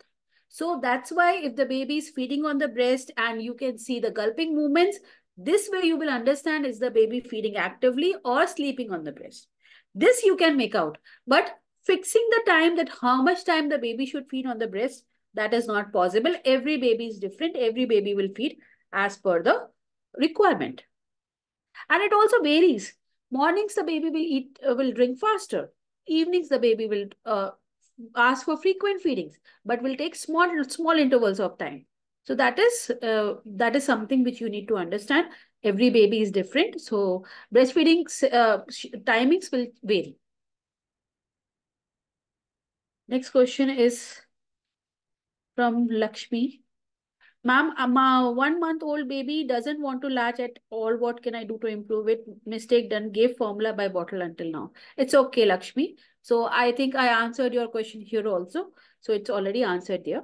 So that's why if the baby is feeding on the breast and you can see the gulping movements, this way you will understand is the baby feeding actively or sleeping on the breast. This you can make out. But fixing the time, that how much time the baby should feed on the breast, that is not possible. Every baby is different. Every baby will feed as per the requirement. And it also varies. Mornings the baby will drink faster. Evenings the baby will ask for frequent feedings, but will take small intervals of time. So that is something which you need to understand. Every baby is different, so breastfeeding timings will vary. Next question is from Lakshmi. Ma'am, a 1-month-old baby doesn't want to latch at all. What can I do to improve it? Mistake done. Gave formula by bottle until now. It's okay, Lakshmi. So I think I answered your question here also. So it's already answered there.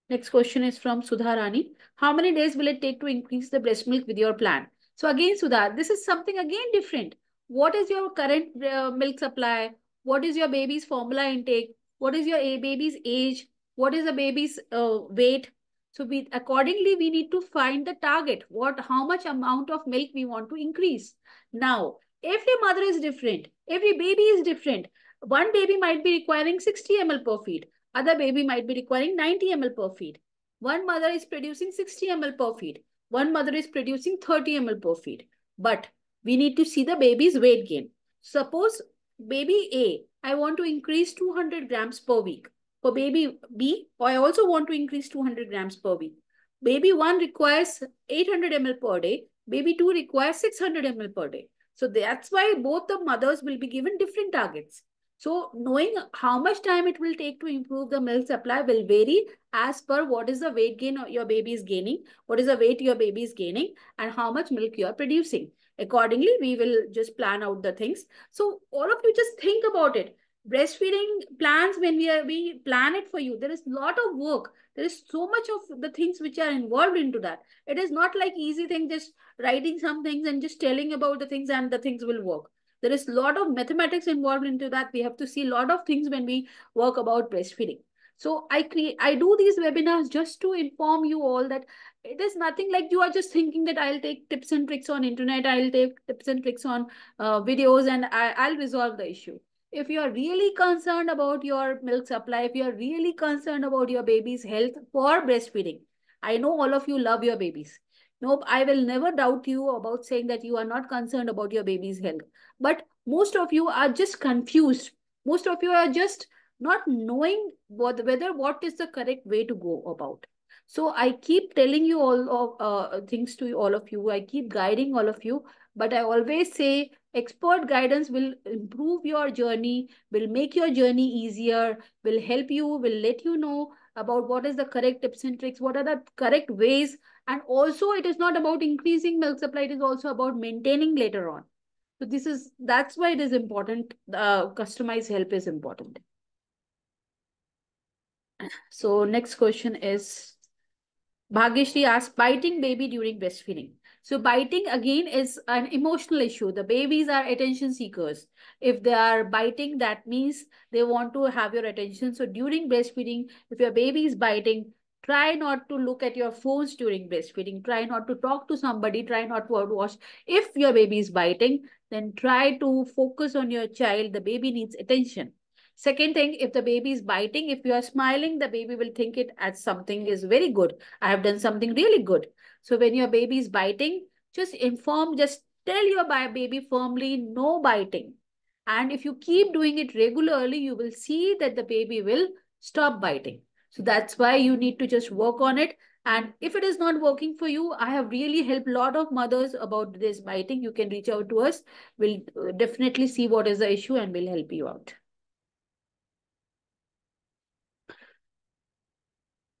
Next question is from Sudha Rani. How many days will it take to increase the breast milk with your plan? So again, Sudha, this is something again different. What is your current milk supply? What is your baby's formula intake? What is your baby's age? What is the baby's weight? So accordingly, we need to find the target. How much amount of milk we want to increase. Now, every mother is different. Every baby is different. One baby might be requiring 60 ml per feed. Other baby might be requiring 90 ml per feed. One mother is producing 60 ml per feed. One mother is producing 30 ml per feed. But we need to see the baby's weight gain. Suppose baby A, I want to increase 200 grams per week. For baby B, I also want to increase 200 grams per week. Baby 1 requires 800 ml per day. Baby 2 requires 600 ml per day. So that's why both the mothers will be given different targets. So knowing how much time it will take to improve the milk supply will vary as per what is the weight gain your baby is gaining, what is the weight your baby is gaining, and how much milk you are producing. Accordingly, we will just plan out the things. So all of you just think about it. breastfeeding plans, when we plan it for you, there is a lot of work. There is so much of the things which are involved into that. It is not like easy thing, just writing some things and just telling about the things and the things will work. There is a lot of mathematics involved into that. We have to see a lot of things when we work about breastfeeding. So I do these webinars just to inform you all that it is nothing like you are just thinking that I'll take tips and tricks on internet, I'll take tips and tricks on videos, and I'll resolve the issue. If you are really concerned about your milk supply, if you are really concerned about your baby's health for breastfeeding, I know all of you love your babies. Nope, I will never doubt you about saying that you are not concerned about your baby's health. But most of you are just confused. Most of you are just not knowing whether what is the correct way to go about. So I keep telling you all of things to all of you. I keep guiding all of you, but I always say expert guidance will improve your journey, will make your journey easier, will help you, will let you know about what is the correct tips and tricks, what are the correct ways. And also, it is not about increasing milk supply, it is also about maintaining later on. So that's why it is important. Customized help is important. So next question is, Bhagyashri asked, biting baby during breastfeeding. So biting again is an emotional issue. The babies are attention seekers. If they are biting, that means they want to have your attention. So during breastfeeding, if your baby is biting, try not to look at your phones during breastfeeding. Try not to talk to somebody. Try not to watch. If your baby is biting, then try to focus on your child. The baby needs attention. Second thing, if the baby is biting, if you are smiling, the baby will think it as something is very good. I have done something really good. So when your baby is biting, just tell your baby firmly, no biting. And if you keep doing it regularly, you will see that the baby will stop biting. So that's why you need to just work on it. And if it is not working for you, I have really helped a lot of mothers about this biting. You can reach out to us. We'll definitely see what is the issue and we'll help you out.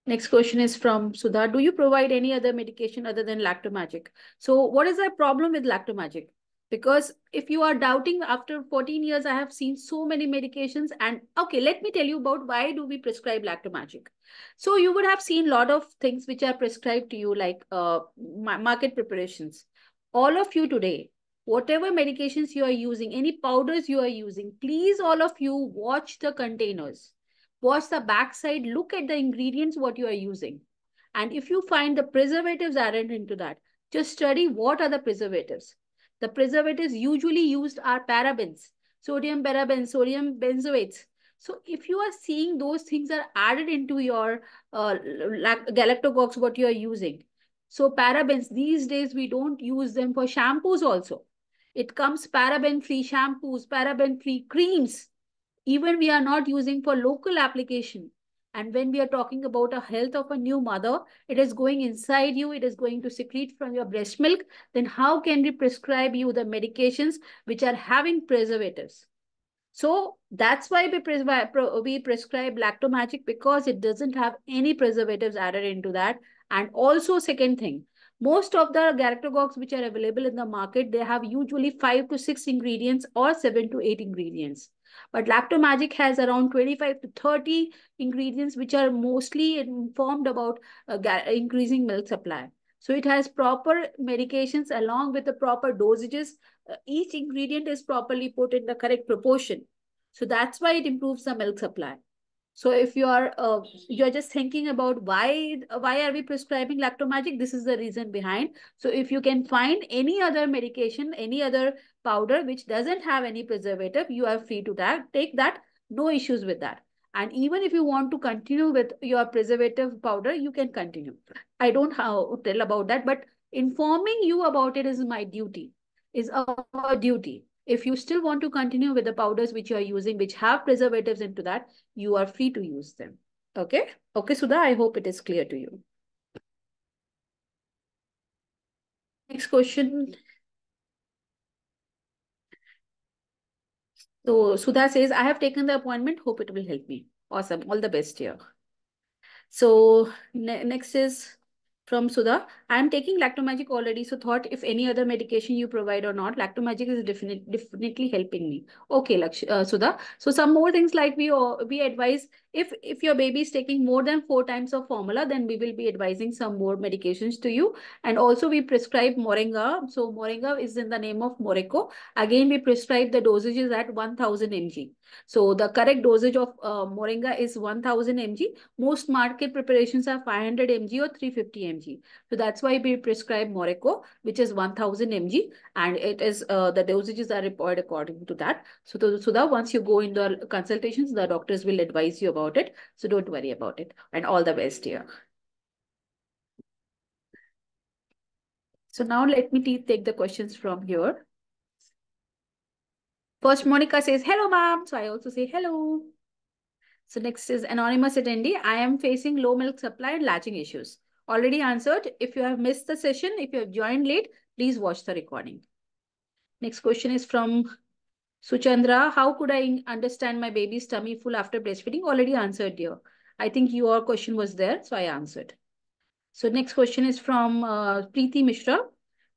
Next question is from Sudha. Do you provide any other medication other than Lactomagic? So what is the problem with Lactomagic? Because if you are doubting, after 14 years, I have seen so many medications. And okay, let me tell you about why do we prescribe Lactomagic. So you would have seen a lot of things which are prescribed to you, like market preparations. All of you today, whatever medications you are using, any powders you are using, please all of you watch the containers. Watch the backside, look at the ingredients, what you are using. And if you find the preservatives added into that, just study what are the preservatives. The preservatives usually used are parabens, sodium parabens, sodium benzoates. So if you are seeing those things are added into your galactococcus, what you are using. So parabens, these days we don't use them for shampoos also. It comes paraben-free shampoos, paraben-free creams, even we are not using for local application. And when we are talking about a health of a new mother, it is going inside you, it is going to secrete from your breast milk, then how can we prescribe you the medications which are having preservatives? So that's why we prescribe Lactomagic, because it doesn't have any preservatives added into that. And also, second thing, most of the galactococcus which are available in the market, they have usually 5 to 6 ingredients or 7 to 8 ingredients. But Lactomagic has around 25 to 30 ingredients which are mostly informed about increasing milk supply. So it has proper medications along with the proper dosages. Each ingredient is properly put in the correct proportion. So that's why it improves the milk supply. So if you're just thinking about why are we prescribing Lactomagic, this is the reason behind. So if you can find any other medication, any other powder which doesn't have any preservative, you are free to take that. No issues with that. And even if you want to continue with your preservative powder, you can continue. I don't tell about that, but informing you about it is my duty, is our duty. If you still want to continue with the powders which you are using, which have preservatives into that, you are free to use them. Okay. Okay, Sudha, I hope it is clear to you. Next question. So Sudha says, I have taken the appointment. Hope it will help me. Awesome. All the best here. So next is From Sudha, I am taking Lactomagic already, so thought if any other medication you provide or not, Lactomagic is definitely helping me. Okay, Sudha. So some more things like we advise if your baby is taking more than 4 times of formula, then we will be advising some more medications to you. And also we prescribe Moringa. So Moringa is in the name of Morocco. Again, we prescribe the dosages at 1000 mg. So the correct dosage of Moringa is 1000 mg. Most market preparations are 500 mg or 350 mg. So that's why we prescribe Morocco, which is 1000 mg, and it is the dosages are reported according to that. So that once you go in the consultations, the doctors will advise you about it. So don't worry about it. And all the best here. So now let me take the questions from here. First, Monica says, hello, ma'am. So I also say hello. So next is anonymous attendee. I am facing low milk supply and latching issues. Already answered. If you have missed the session, if you have joined late, please watch the recording. Next question is from Suchandra. How could I understand my baby's tummy full after breastfeeding? Already answered, dear. I think your question was there, so I answered. So next question is from Preeti Mishra.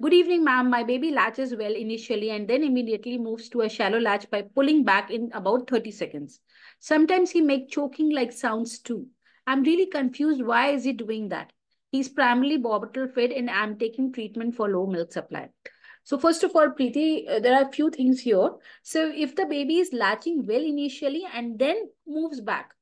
Good evening, ma'am. My baby latches well initially and then immediately moves to a shallow latch by pulling back in about 30 seconds. Sometimes he makes choking like sounds too. I'm really confused. Why is he doing that? He's primarily bottle fed and I'm taking treatment for low milk supply. So first of all, Preeti, there are a few things here. So if the baby is latching well initially and then moves back,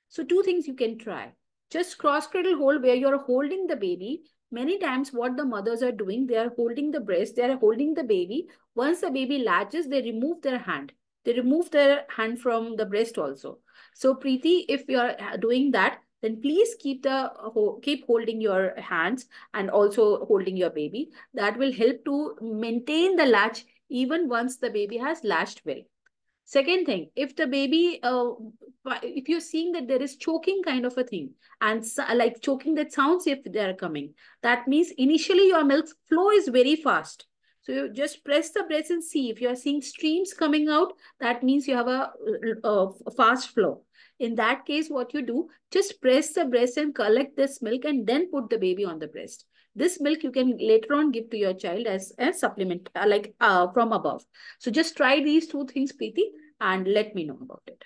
so two things you can try. Just cross cradle hold where you're holding the baby. Many times what the mothers are doing, they are holding the breast, they are holding the baby. Once the baby latches, they remove their hand. They remove their hand from the breast also. So Preeti, if you are doing that, then please keep holding your hands and also holding your baby. That will help to maintain the latch even once the baby has latched well. Second thing, if the baby, if you're seeing that there is choking kind of a thing and like choking that sounds if they are coming, that means initially your milk flow is very fast. So you just press the breast and see if you are seeing streams coming out, that means you have a fast flow. In that case, what you do, just press the breast and collect this milk and then put the baby on the breast. This milk you can later on give to your child as a supplement, from above. So just try these two things, Preeti, and let me know about it.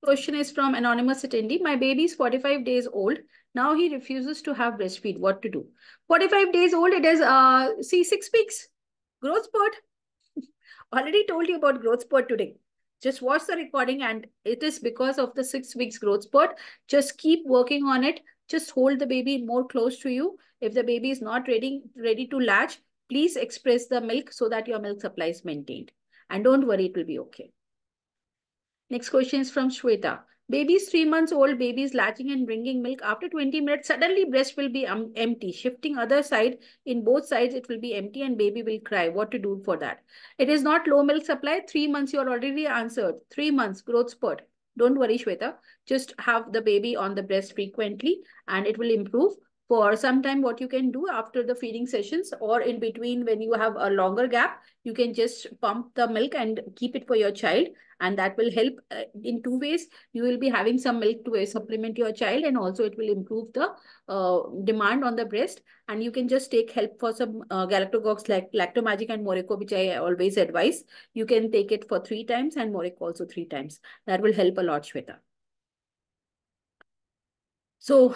Question is from anonymous attendee. My baby is 45 days old. Now he refuses to have breastfeed. What to do? 45 days old, it is, see, 6 weeks. Growth spurt. Already told you about growth spurt today. Just watch the recording and it is because of the 6 weeks growth spurt. Just keep working on it. Just hold the baby more close to you. If the baby is not ready to latch, please express the milk so that your milk supply is maintained. And don't worry, it will be okay. Next question is from Shweta. Baby is 3 months old. Baby is latching and bringing milk. After 20 minutes, suddenly breast will be empty. Shifting other side, in both sides, it will be empty and baby will cry. What to do for that? It is not low milk supply. 3 months, you are already answered. 3 months, growth spurt. Don't worry, Shweta. Just have the baby on the breast frequently and it will improve. For some time, what you can do after the feeding sessions or in between when you have a longer gap, you can just pump the milk and keep it for your child, and that will help in two ways. You will be having some milk to supplement your child, and also it will improve the demand on the breast. And you can just take help for some galactogox like Lactomagic and Morocco, which I always advise. You can take it for 3 times and Morocco also 3 times. That will help a lot, Shweta. So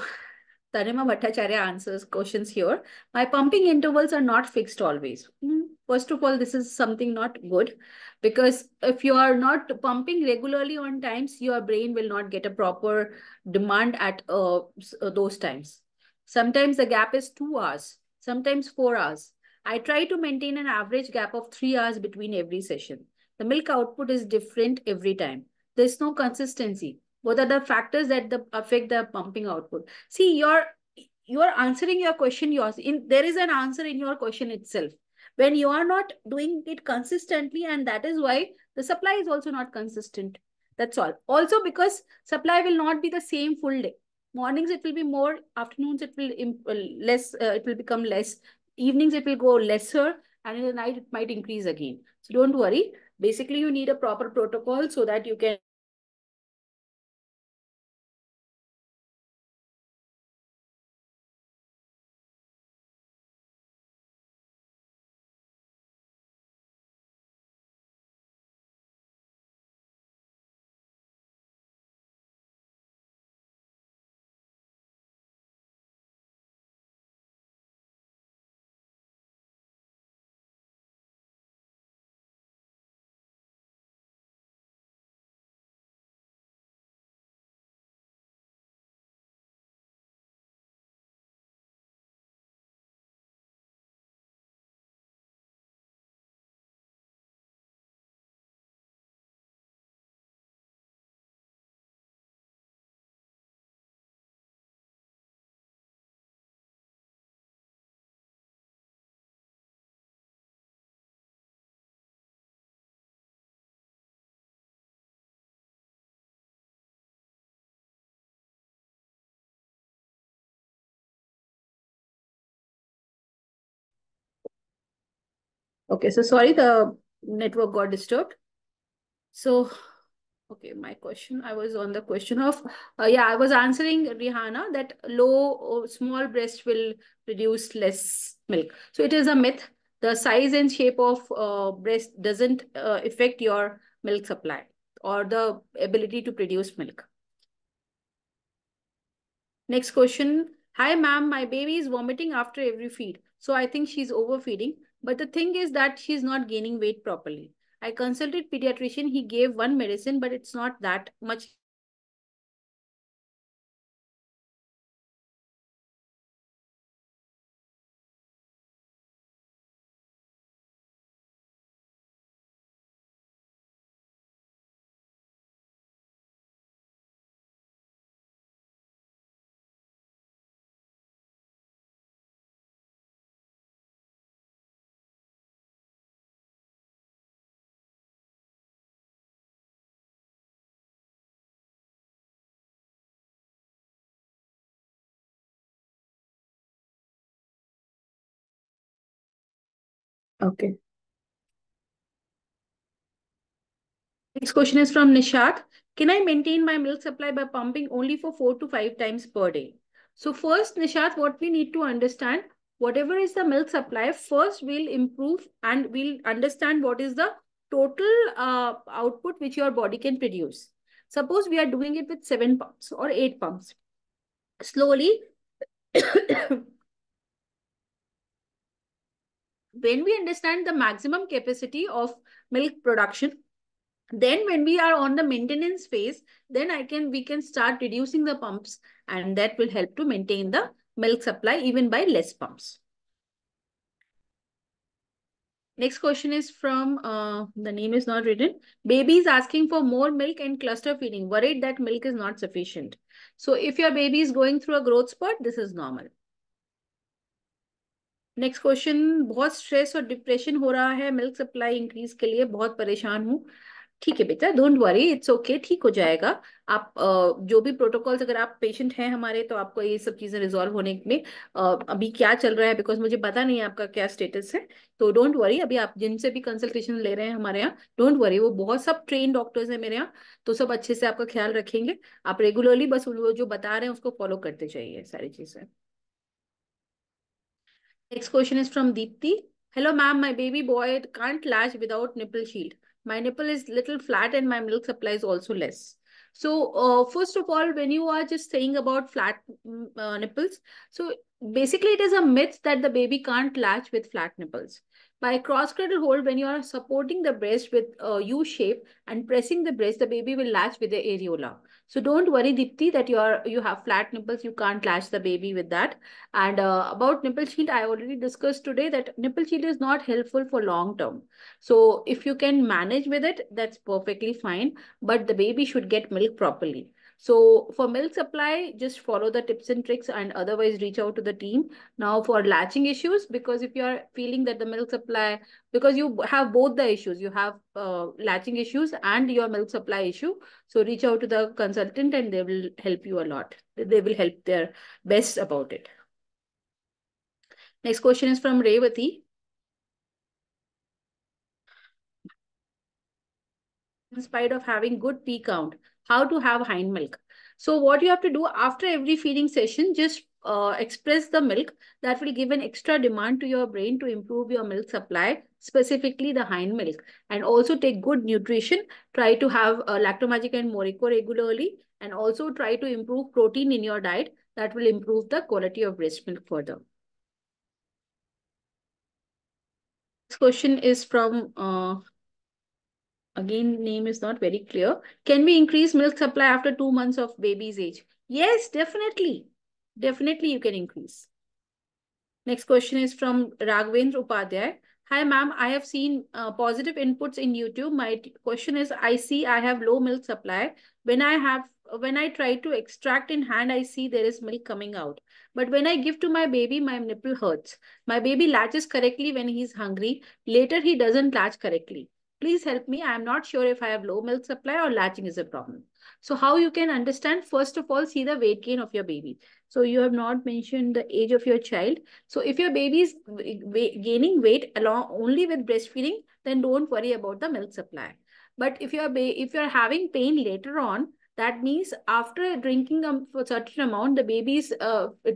Tanima Bhattacharya answers questions here. My pumping intervals are not fixed always. First of all, this is something not good, because if you are not pumping regularly on times, your brain will not get a proper demand at those times. Sometimes the gap is 2 hours, sometimes 4 hours. I try to maintain an average gap of 3 hours between every session. The milk output is different every time. There's no consistency. What are the factors that affect the pumping output? See, you're answering your question. There is an answer in your question itself. When you are not doing it consistently, and that is why the supply is also not consistent. That's all. Also, because supply will not be the same full day. Mornings it will be more. Afternoons it will less. It will become less. Evenings it will go lesser, and in the night it might increase again. So don't worry. Basically, you need a proper protocol so that you can Okay, so sorry, the network got disturbed. So, okay, my question, I was on the question of, yeah, I was answering Rihanna that low or small breast will produce less milk. So it is a myth. The size and shape of breast doesn't affect your milk supply or the ability to produce milk. Next question. Hi, ma'am. My baby is vomiting after every feed. So I think she's overfeeding. But the thing is that she's not gaining weight properly. I consulted pediatrician. He gave one medicine, but it's not that much. Okay. Next question is from Nishat. Can I maintain my milk supply by pumping only for 4 to 5 times per day? So first, Nishat, what we need to understand, whatever is the milk supply, first we'll improve and we'll understand what is the total output which your body can produce. Suppose we are doing it with 7 pumps or 8 pumps. Slowly, when we understand the maximum capacity of milk production, then when we are on the maintenance phase, then we can start reducing the pumps, and that will help to maintain the milk supply even by less pumps. Next question is from, the name is not written. Baby is asking for more milk and cluster feeding, worried that milk is not sufficient. So if your baby is going through a growth spurt, this is normal. Next question, बहुत stress और depression हो रहा है milk supply increase के लिए, बहुत परेशान हूँ. ठीक है बेटा, डोंट वरी, इट्स ओके, ठीक हो जाएगा. आप जो भी प्रोटोकॉल्स, अगर आप पेशेंट हैं हमारे, तो आपको ये सब चीजें रिजॉल्व होने में अभी क्या चल रहा है, बिकॉज मुझे पता नहीं है आपका क्या स्टेटस है. तो डोंट वरी, अभी आप जिनसे भी कंसल्टेशन ले रहे हैं हमारे यहाँ, डोंट वरी, वो बहुत सब ट्रेन डॉक्टर्स हैं मेरे यहाँ, तो सब अच्छे से आपका ख्याल रखेंगे. आप रेगुलरली बस वो जो बता रहे हैं उसको फॉलो करते जाइए सारी चीजें. Next question is from Deepti. Hello, ma'am. My baby boy can't latch without nipple shield. My nipple is little flat and my milk supply is also less. So, first of all, when you are just saying about flat nipples, so basically it is a myth that the baby can't latch with flat nipples. By cross cradle hold, when you are supporting the breast with U shape and pressing the breast, the baby will latch with the areola. So don't worry, Deepti, that you have flat nipples. You can't latch the baby with that. And about nipple shield, I already discussed today that nipple shield is not helpful for long term. So if you can manage with it, that's perfectly fine. But the baby should get milk properly. So for milk supply, just follow the tips and tricks and otherwise reach out to the team. Now for latching issues, because if you are feeling that the milk supply, because you have both the issues, you have latching issues and your milk supply issue. So reach out to the consultant and they will help you a lot. They will help their best about it. Next question is from Revati. In spite of having good pee count, how to have hind milk? So what you have to do after every feeding session, just express the milk. That will give an extra demand to your brain to improve your milk supply, specifically the hind milk. And also take good nutrition. Try to have Lactomagic and Morico regularly. And also try to improve protein in your diet. That will improve the quality of breast milk further. This question is from again, name is not very clear. Can we increase milk supply after 2 months of baby's age? Yes, definitely. Definitely you can increase. Next question is from Raghavendra Upadhyay. Hi, ma'am. I have seen positive inputs in YouTube. My question is, I see I have low milk supply. When I try to extract in hand, I see there is milk coming out. But when I give to my baby, my nipple hurts. My baby latches correctly when he's hungry. Later, he doesn't latch correctly. Please help me. I am not sure if I have low milk supply or latching is a problem. So how you can understand? First of all, see the weight gain of your baby. So you have not mentioned the age of your child. So if your baby is gaining weight along only with breastfeeding, then don't worry about the milk supply. But if you're having pain later on, that means after drinking a certain amount, the baby's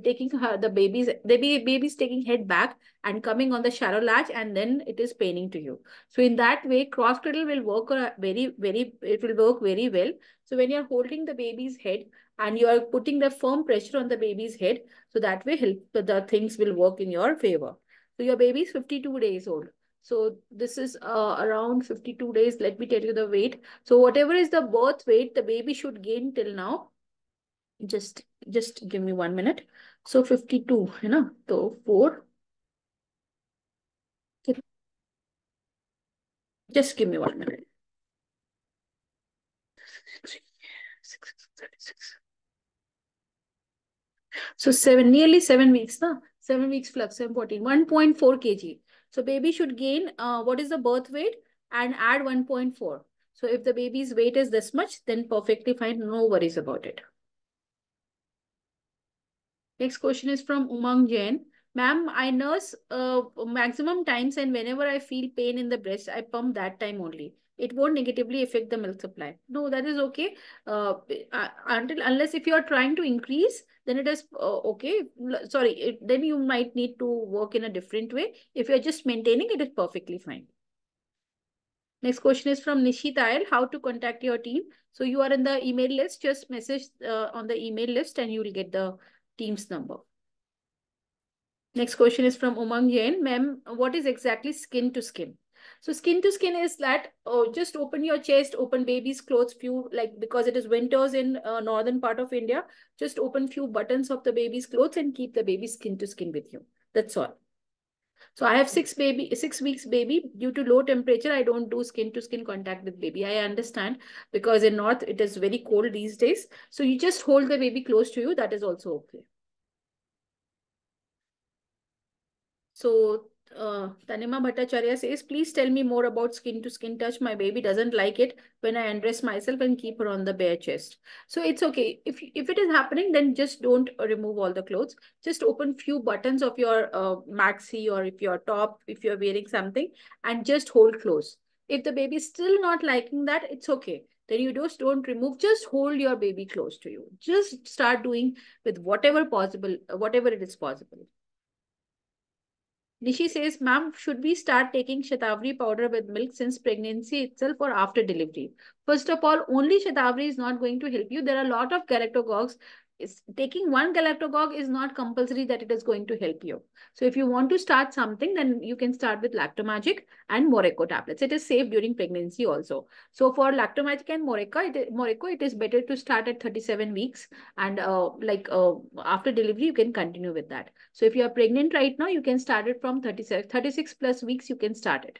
taking her the baby's taking head back and coming on the shallow latch, and then it is paining to you. So in that way, cross cradle will work it will work very well. So when you're holding the baby's head and you are putting the firm pressure on the baby's head, so that way help the things will work in your favor. So your baby is 52 days old. So this is around 52 days. Let me tell you the weight. So whatever is the birth weight, the baby should gain till now. Just give me 1 minute. So 52, you know. So 4. Just give me 1 minute. 36. So nearly 7 weeks, na? 7 weeks plus 7, 1.4 kg. So baby should gain, what is the birth weight? And add 1.4. So if the baby's weight is this much, then perfectly fine. No worries about it. Next question is from Umang Jain. Ma'am, I nurse maximum times, and whenever I feel pain in the breast, I pump that time only. It won't negatively affect the milk supply. No, that is okay. Unless if you are trying to increase, then it is okay. Sorry, then you might need to work in a different way. If you're just maintaining, it is perfectly fine. Next question is from Nishit Ayal. How to contact your team? So you are in the email list. Just message on the email list and you will get the team's number. Next question is from Umang Jain. Ma'am, what is exactly skin to skin? So skin to skin is that just open your chest, open baby's clothes, few like because it is winters in northern part of India, just open few buttons of the baby's clothes and keep the baby skin to skin with you. That's all. So I have 6 weeks baby. Due to low temperature, I don't do skin to skin contact with baby. I understand because in north it is very cold these days. So you just hold the baby close to you. That is also okay. So Tanima Bhattacharya says, please tell me more about skin to skin touch. My baby doesn't like it when I undress myself and keep her on the bare chest. So it's okay. If it is happening, then just don't remove all the clothes. Just open few buttons of your maxi, or if you're top, if you're wearing something, and just hold close. If the baby is still not liking that, it's okay. Then you just don't remove, just hold your baby close to you. Just start doing with whatever possible, whatever it is possible. Nishi says, ma'am, should we start taking Shatavari powder with milk since pregnancy itself or after delivery? First of all, only Shatavari is not going to help you. There are a lot of galactogogues. Taking one galactogog is not compulsory that it is going to help you. So if you want to start something, then you can start with Lactomagic and Morocco tablets. It is safe during pregnancy also. So for Lactomagic and Morocco, it is better to start at 37 weeks. And after delivery, you can continue with that. So if you are pregnant right now, you can start it from 36 plus weeks, you can start it.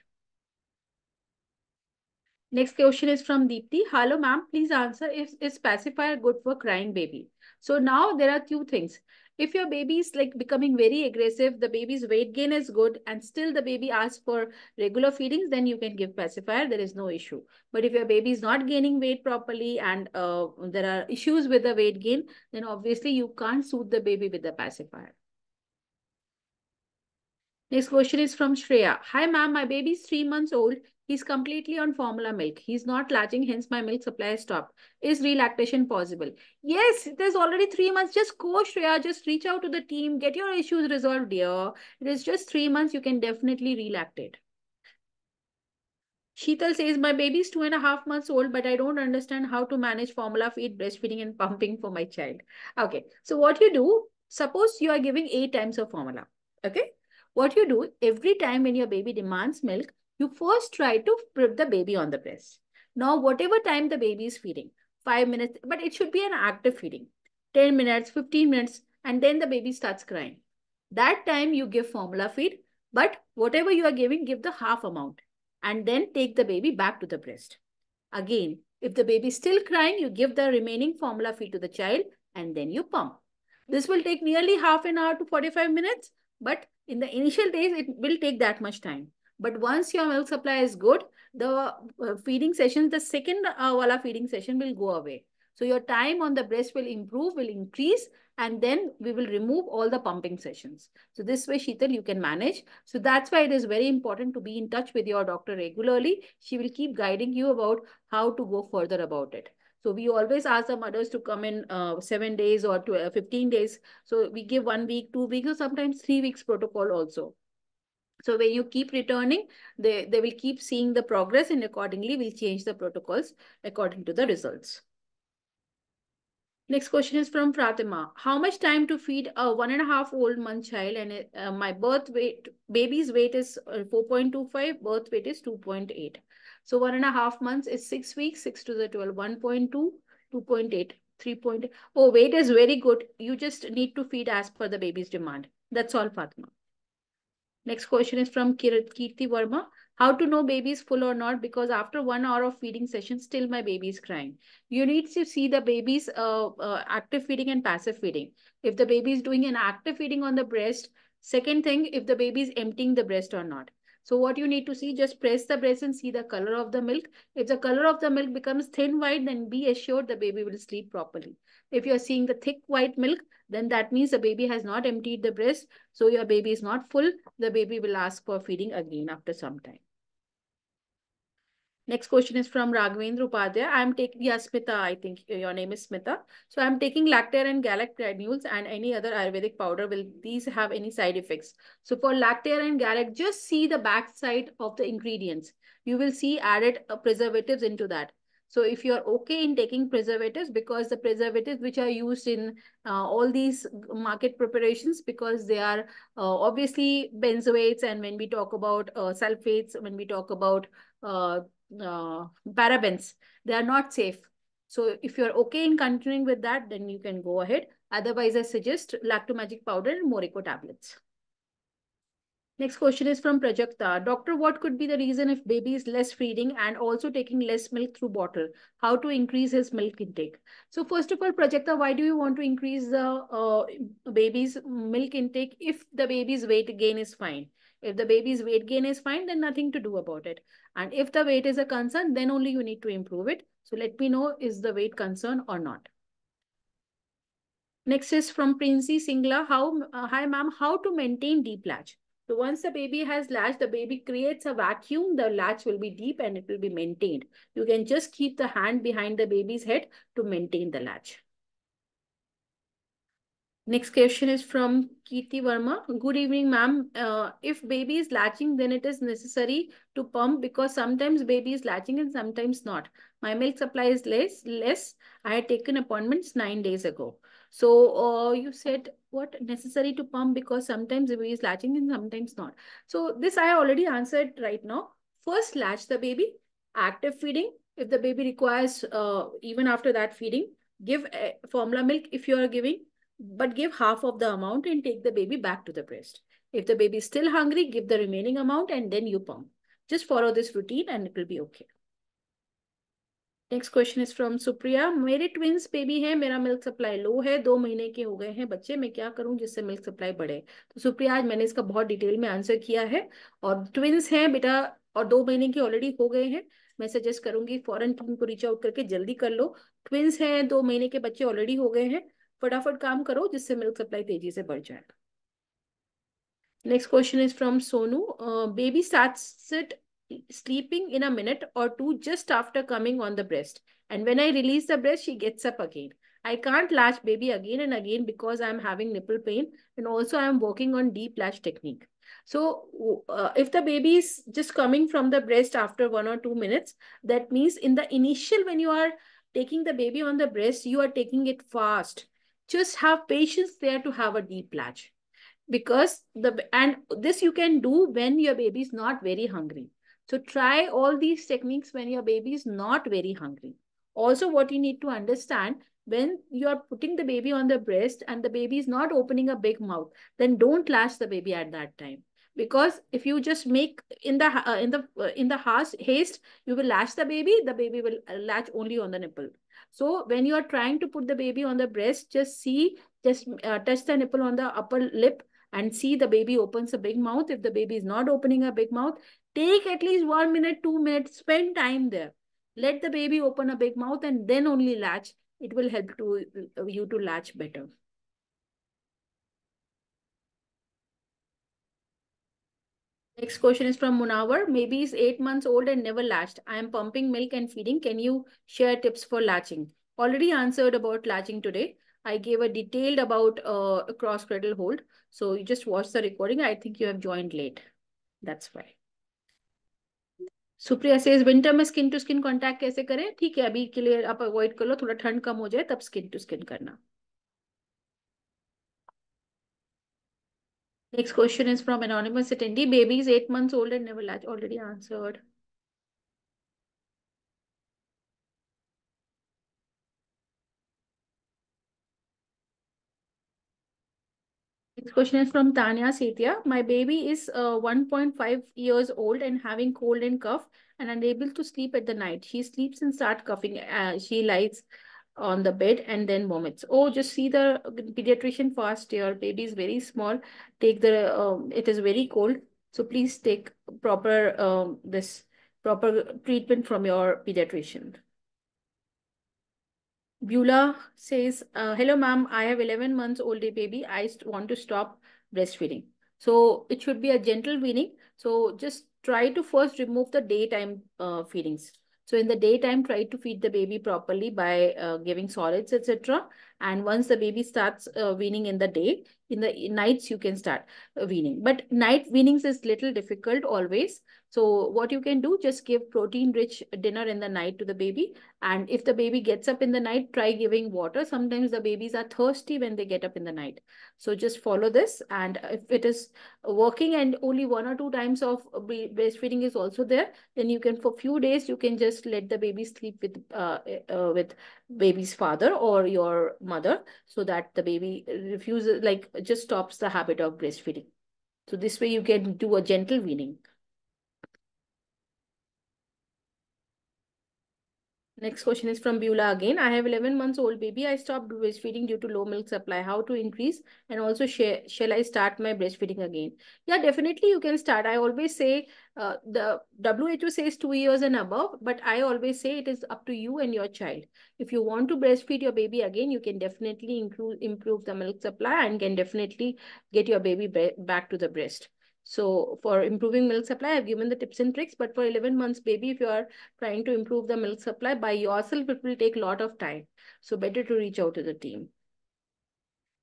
Next question is from Deepti. Hello, ma'am. Please answer, is pacifier good for crying baby? So now there are two things. If your baby is like becoming very aggressive, the baby's weight gain is good, and still the baby asks for regular feedings, then you can give pacifier. There is no issue. But if your baby is not gaining weight properly and there are issues with the weight gain, then obviously you can't soothe the baby with the pacifier. Next question is from Shreya. Hi, ma'am. My baby is 3 months old. He's completely on formula milk. He's not latching, hence my milk supply has stopped. Is relactation possible? Yes, there's already 3 months. Just go, Shreya. Just reach out to the team. Get your issues resolved, dear. It is just 3 months. You can definitely relactate. Sheetal says, my baby is 2.5 months old, but I don't understand how to manage formula feed, breastfeeding, and pumping for my child. Okay, so what you do, suppose you are giving 8 times of formula. Okay, what you do, every time when your baby demands milk, you first try to put the baby on the breast. Now, whatever time the baby is feeding, 5 minutes, but it should be an active feeding, 10 minutes, 15 minutes, and then the baby starts crying. That time you give formula feed, but whatever you are giving, give the half amount and then take the baby back to the breast. Again, if the baby is still crying, you give the remaining formula feed to the child and then you pump. This will take nearly half an hour to 45 minutes, but in the initial days, it will take that much time. But once your milk supply is good, the feeding sessions, the second wala feeding session will go away. So your time on the breast will improve, will increase, and then we will remove all the pumping sessions. So this way, Sheetal, you can manage. So that's why it is very important to be in touch with your doctor regularly. She will keep guiding you about how to go further about it. So we always ask the mothers to come in 7 days or 15 days. So we give 1 week, 2 weeks, or sometimes 3 weeks protocol also. So when you keep returning, they will keep seeing the progress, and accordingly we'll change the protocols according to the results. Next question is from Pratima. How much time to feed a 1.5 month child? And my birth weight, baby's weight is 4.25, birth weight is 2.8. So 1.5 months is 6 weeks, 6 to the 12, 1.2, 2.8, 3. Oh, weight is very good. You just need to feed as per the baby's demand. That's all, Fatima. Next question is from Kirti Verma. How to know baby is full or not? Because after 1 hour of feeding session, still my baby is crying. You need to see the baby's active feeding and passive feeding. If the baby is doing an active feeding on the breast, second thing, if the baby is emptying the breast or not. So what you need to see, just press the breast and see the color of the milk. If the color of the milk becomes thin white, then be assured the baby will sleep properly. If you're seeing the thick white milk, then that means the baby has not emptied the breast. So your baby is not full. The baby will ask for feeding again after some time. Next question is from Raghavendra Upadhyay. I'm taking, yeah, Smita, I think your name is Smita. So I'm taking Lactare and Galac granules and any other Ayurvedic powder. Will these have any side effects? So for Lactare and Galac, just see the back side of the ingredients. You will see added preservatives into that. So if you're okay in taking preservatives, because the preservatives which are used in all these market preparations, because they are obviously benzoates, and when we talk about sulfates, when we talk about uh, parabens, they are not safe. So if you're okay in continuing with that, then you can go ahead. Otherwise, I suggest Lactomagic powder and Morico tablets. Next question is from Prajakta. Doctor, what could be the reason if baby is less feeding and also taking less milk through bottle? How to increase his milk intake? So first of all, Prajakta, why do you want to increase the baby's milk intake if the baby's weight gain is fine? If the baby's weight gain is fine, then nothing to do about it. And if the weight is a concern, then only you need to improve it. So let me know, is the weight concern or not? Next is from Princey Singla. Hi ma'am, how to maintain deep latch? So once the baby has latch, the baby creates a vacuum, the latch will be deep and it will be maintained. You can just keep the hand behind the baby's head to maintain the latch. Next question is from Kirti Verma. Good evening, ma'am. If baby is latching, then it is necessary to pump because sometimes baby is latching and sometimes not. My milk supply is less. I had taken appointments 9 days ago. So you said what necessary to pump because sometimes baby is latching and sometimes not. So this I already answered right now. First, latch the baby. Active feeding. If the baby requires even after that feeding, give formula milk if you are giving, but give half of the amount and take the baby back to the breast. If the baby is still hungry, give the remaining amount and then you pump. Just follow this routine and it will be okay. Next question is from Supriya. मेरे twins baby है, मेरा milk supply लो है, 2 महीने के हो गए हैं बच्चे, मैं क्या करूं जिससे मिल्क सप्लाई बढ़े? तो सुप्रिया, आज मैंने इसका बहुत डिटेल में आंसर किया है. और ट्विंस हैं बेटा और 2 महीने के ऑलरेडी हो गए हैं, मैं सजेस्ट करूंगी फॉरन टीम को रीच आउट करके जल्दी कर लो. ट्विंस हैं, 2 महीने के बच्चे ऑलरेडी हो गए हैं, फटाफट काम करो जिससे मिल्क सप्लाई तेजी से बढ़ जाए. Next question is from Sonu. Baby starts sleeping in a minute or two just after coming on the breast. And when I release the breast, she gets up again. I can't latch baby again and again because I'm having nipple pain. And also I'm working on deep latch technique. So if the baby is just coming from the breast after 1 or 2 minutes, that means in the initial, when you are taking the baby on the breast, you are taking it fast. Just have patience there to have a deep latch. Because this you can do when your baby is not very hungry. So try all these techniques when your baby is not very hungry. Also, what you need to understand, when you are putting the baby on the breast and the baby is not opening a big mouth, then don't latch the baby at that time. Because if you just make in the haste, you will latch the baby will latch only on the nipple. So when you are trying to put the baby on the breast, just touch the nipple on the upper lip and see the baby opens a big mouth. If the baby is not opening a big mouth, take at least 1 minute, 2 minutes, spend time there. Let the baby open a big mouth and then only latch it will help to you to latch better. Next question is from Munawar. Maybe is 8 months old and never latched. I am pumping milk and feeding. Can you share tips for latching? Already answered about latching today. I gave a detailed about a cross cradle hold. So you just watch the recording. I think you have joined late. That's why. Supriya says winter में skin to skin contact कैसे करें? ठीक है, अभी के लिए आप avoid कर लो, थोड़ा ठंड कम हो जाए तब स्किन टू स्किन करना. Next question is from anonymous attendee. Baby is 8 months old and never latch. Already answered. Next question is from Tanya Setia. My baby is 1.5 years old and having cold and cough and unable to sleep at the night. She sleeps and start coughing. She lies on the bed and then vomits. Oh, just see the pediatrician fast. Your baby is very small. Take the, it is very cold. So please take proper, this proper treatment from your pediatrician. Beulah says, hello, ma'am. I have 11 months old baby. I want to stop breastfeeding. So it should be a gentle weaning. So just try to first remove the daytime feedings. So in the daytime, try to feed the baby properly by giving solids, etc. And once the baby starts weaning in the day, in the nights, you can start weaning. But night weanings is little difficult always. So what you can do, just give protein-rich dinner in the night to the baby. And if the baby gets up in the night, try giving water. Sometimes the babies are thirsty when they get up in the night. So just follow this. And if it is working and only 1 or 2 times of breastfeeding is also there, then you can, for few days, you can just let the baby sleep with baby's father or your mother, so that the baby refuses, like just stops the habit of breastfeeding. So this way you can do a gentle weaning. Next question is from Beulah again. I have 11 months old baby. I stopped breastfeeding due to low milk supply. How to increase? And also, shall I start my breastfeeding again? Yeah, definitely you can start. I always say the WHO says 2 years and above, but I always say it is up to you and your child. If you want to breastfeed your baby again, you can definitely improve the milk supply and can definitely get your baby back to the breast. So for improving milk supply, I've given the tips and tricks, but for 11 months baby, if you are trying to improve the milk supply by yourself, it will take a lot of time. So better to reach out to the team.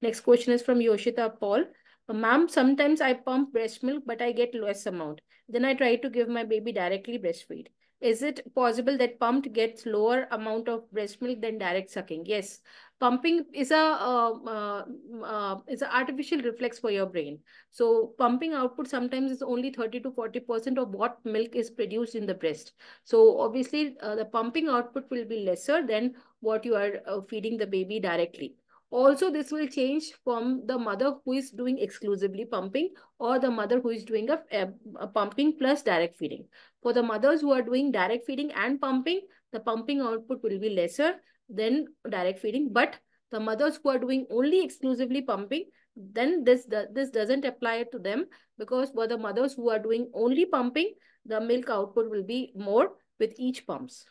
Next question is from Yoshita Paul. Ma'am, sometimes I pump breast milk, but I get less amount. Then I try to give my baby directly breastfeed. Is it possible that pumped gets lower amount of breast milk than direct sucking? Yes. Pumping is a artificial reflex for your brain. So pumping output sometimes is only 30 to 40% of what milk is produced in the breast. So obviously the pumping output will be lesser than what you are feeding the baby directly. Also, this will change from the mother who is doing exclusively pumping or the mother who is doing a pumping plus direct feeding. For the mothers who are doing direct feeding and pumping, the pumping output will be lesser than direct feeding. But the mothers who are doing only exclusively pumping, then this doesn't apply to them, because for the mothers who are doing only pumping, the milk output will be more with each pumps.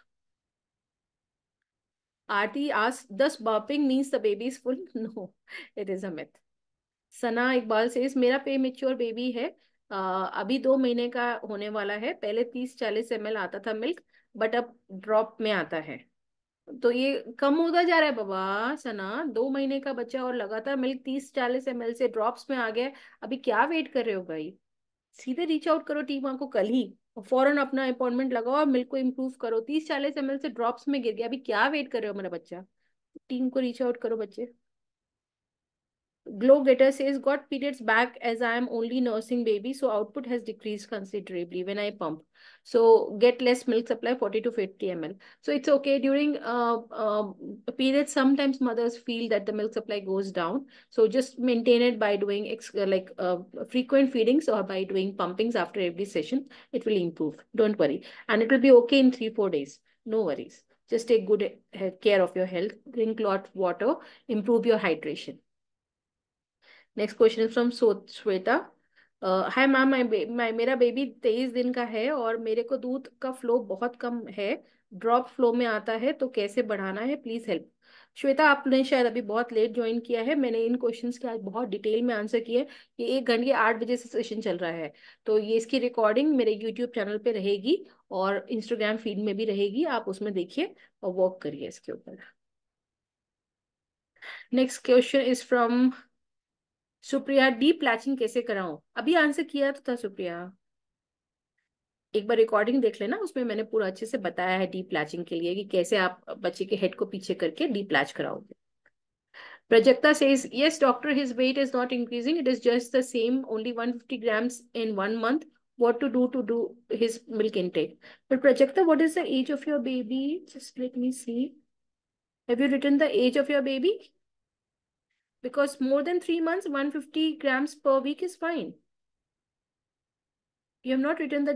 Aarti asks, does burping means the baby is full? No, it is a myth. Sana Iqbal says, मेरा premature baby है, अभी 2 महीने का होने वाला है. पहले 30-40 ml आता था मिल्क, बट अब ड्रॉप में आता है. तो ये कम होता जा रहा है बाबा. सना, 2 महीने का बच्चा और लगातार मिल्क 30-40 ml से ड्रॉप्स में आ गया. अभी क्या वेट कर रहे हो भाई? सीधे रीच आउट करो टीमा को कल ही, और फौरन अपना अपॉइंटमेंट लगाओ और मिल्क को इम्प्रूव करो. 30-40 ml से ड्रॉप्स में गिर गया, अभी क्या वेट कर रहे हो मेरा बच्चा? टीम को रीच आउट करो बच्चे. Glow Getter says, got periods back as I am only nursing baby, so output has decreased considerably when I pump. So get less milk supply, 40 to 50 ml. So it's okay during periods. Sometimes mothers feel that the milk supply goes down. So just maintain it by doing frequent feedings or by doing pumpings after every session. It will improve. Don't worry. And it will be okay in 3-4 days. No worries. Just take good care of your health. Drink a lot of water. Improve your hydration. Next question from Shweta. Hi ma'am, मेरा baby 23 दिन का है और मेरे को दूध का flow बहुत कम है, ड्रॉप फ्लो में आता है, तो कैसे बढ़ाना है, प्लीज हेल्प. श्वेता, आपने शायद अभी बहुत लेट ज्वाइन किया है। मैंने इन क्वेश्चंस के आज बहुत डिटेल में आंसर किए। ये 1 घंटे 8 बजे से सेशन चल रहा है। तो ये इसकी रिकॉर्डिंग मेरे यूट्यूब चैनल पे रहेगी और इंस्टाग्राम फीड में भी रहेगी, आप उसमें देखिए और वर्क करिए इसके ऊपर। Next question is from Supriya. Deep latching कैसे कराऊं? अभी आंसर किया तो था सुप्रिया। एक बार रिकॉर्डिंग देख लेना, उसमें मैंने पूरा अच्छे से बताया है डीप लैचिंग के लिए कि कैसे आप बच्चे के हेड को पीछे करके डीप लैच कराओगे। Prajakta says, yes, doctor, his weight is not increasing. It is just the same, only 150 grams in 1 month. What to do his milk intake? But Prajakta, what is the age of your baby? Just let me see. Have you written the age of your baby? Because more than 3 months, 150 grams per week is fine. You have not written the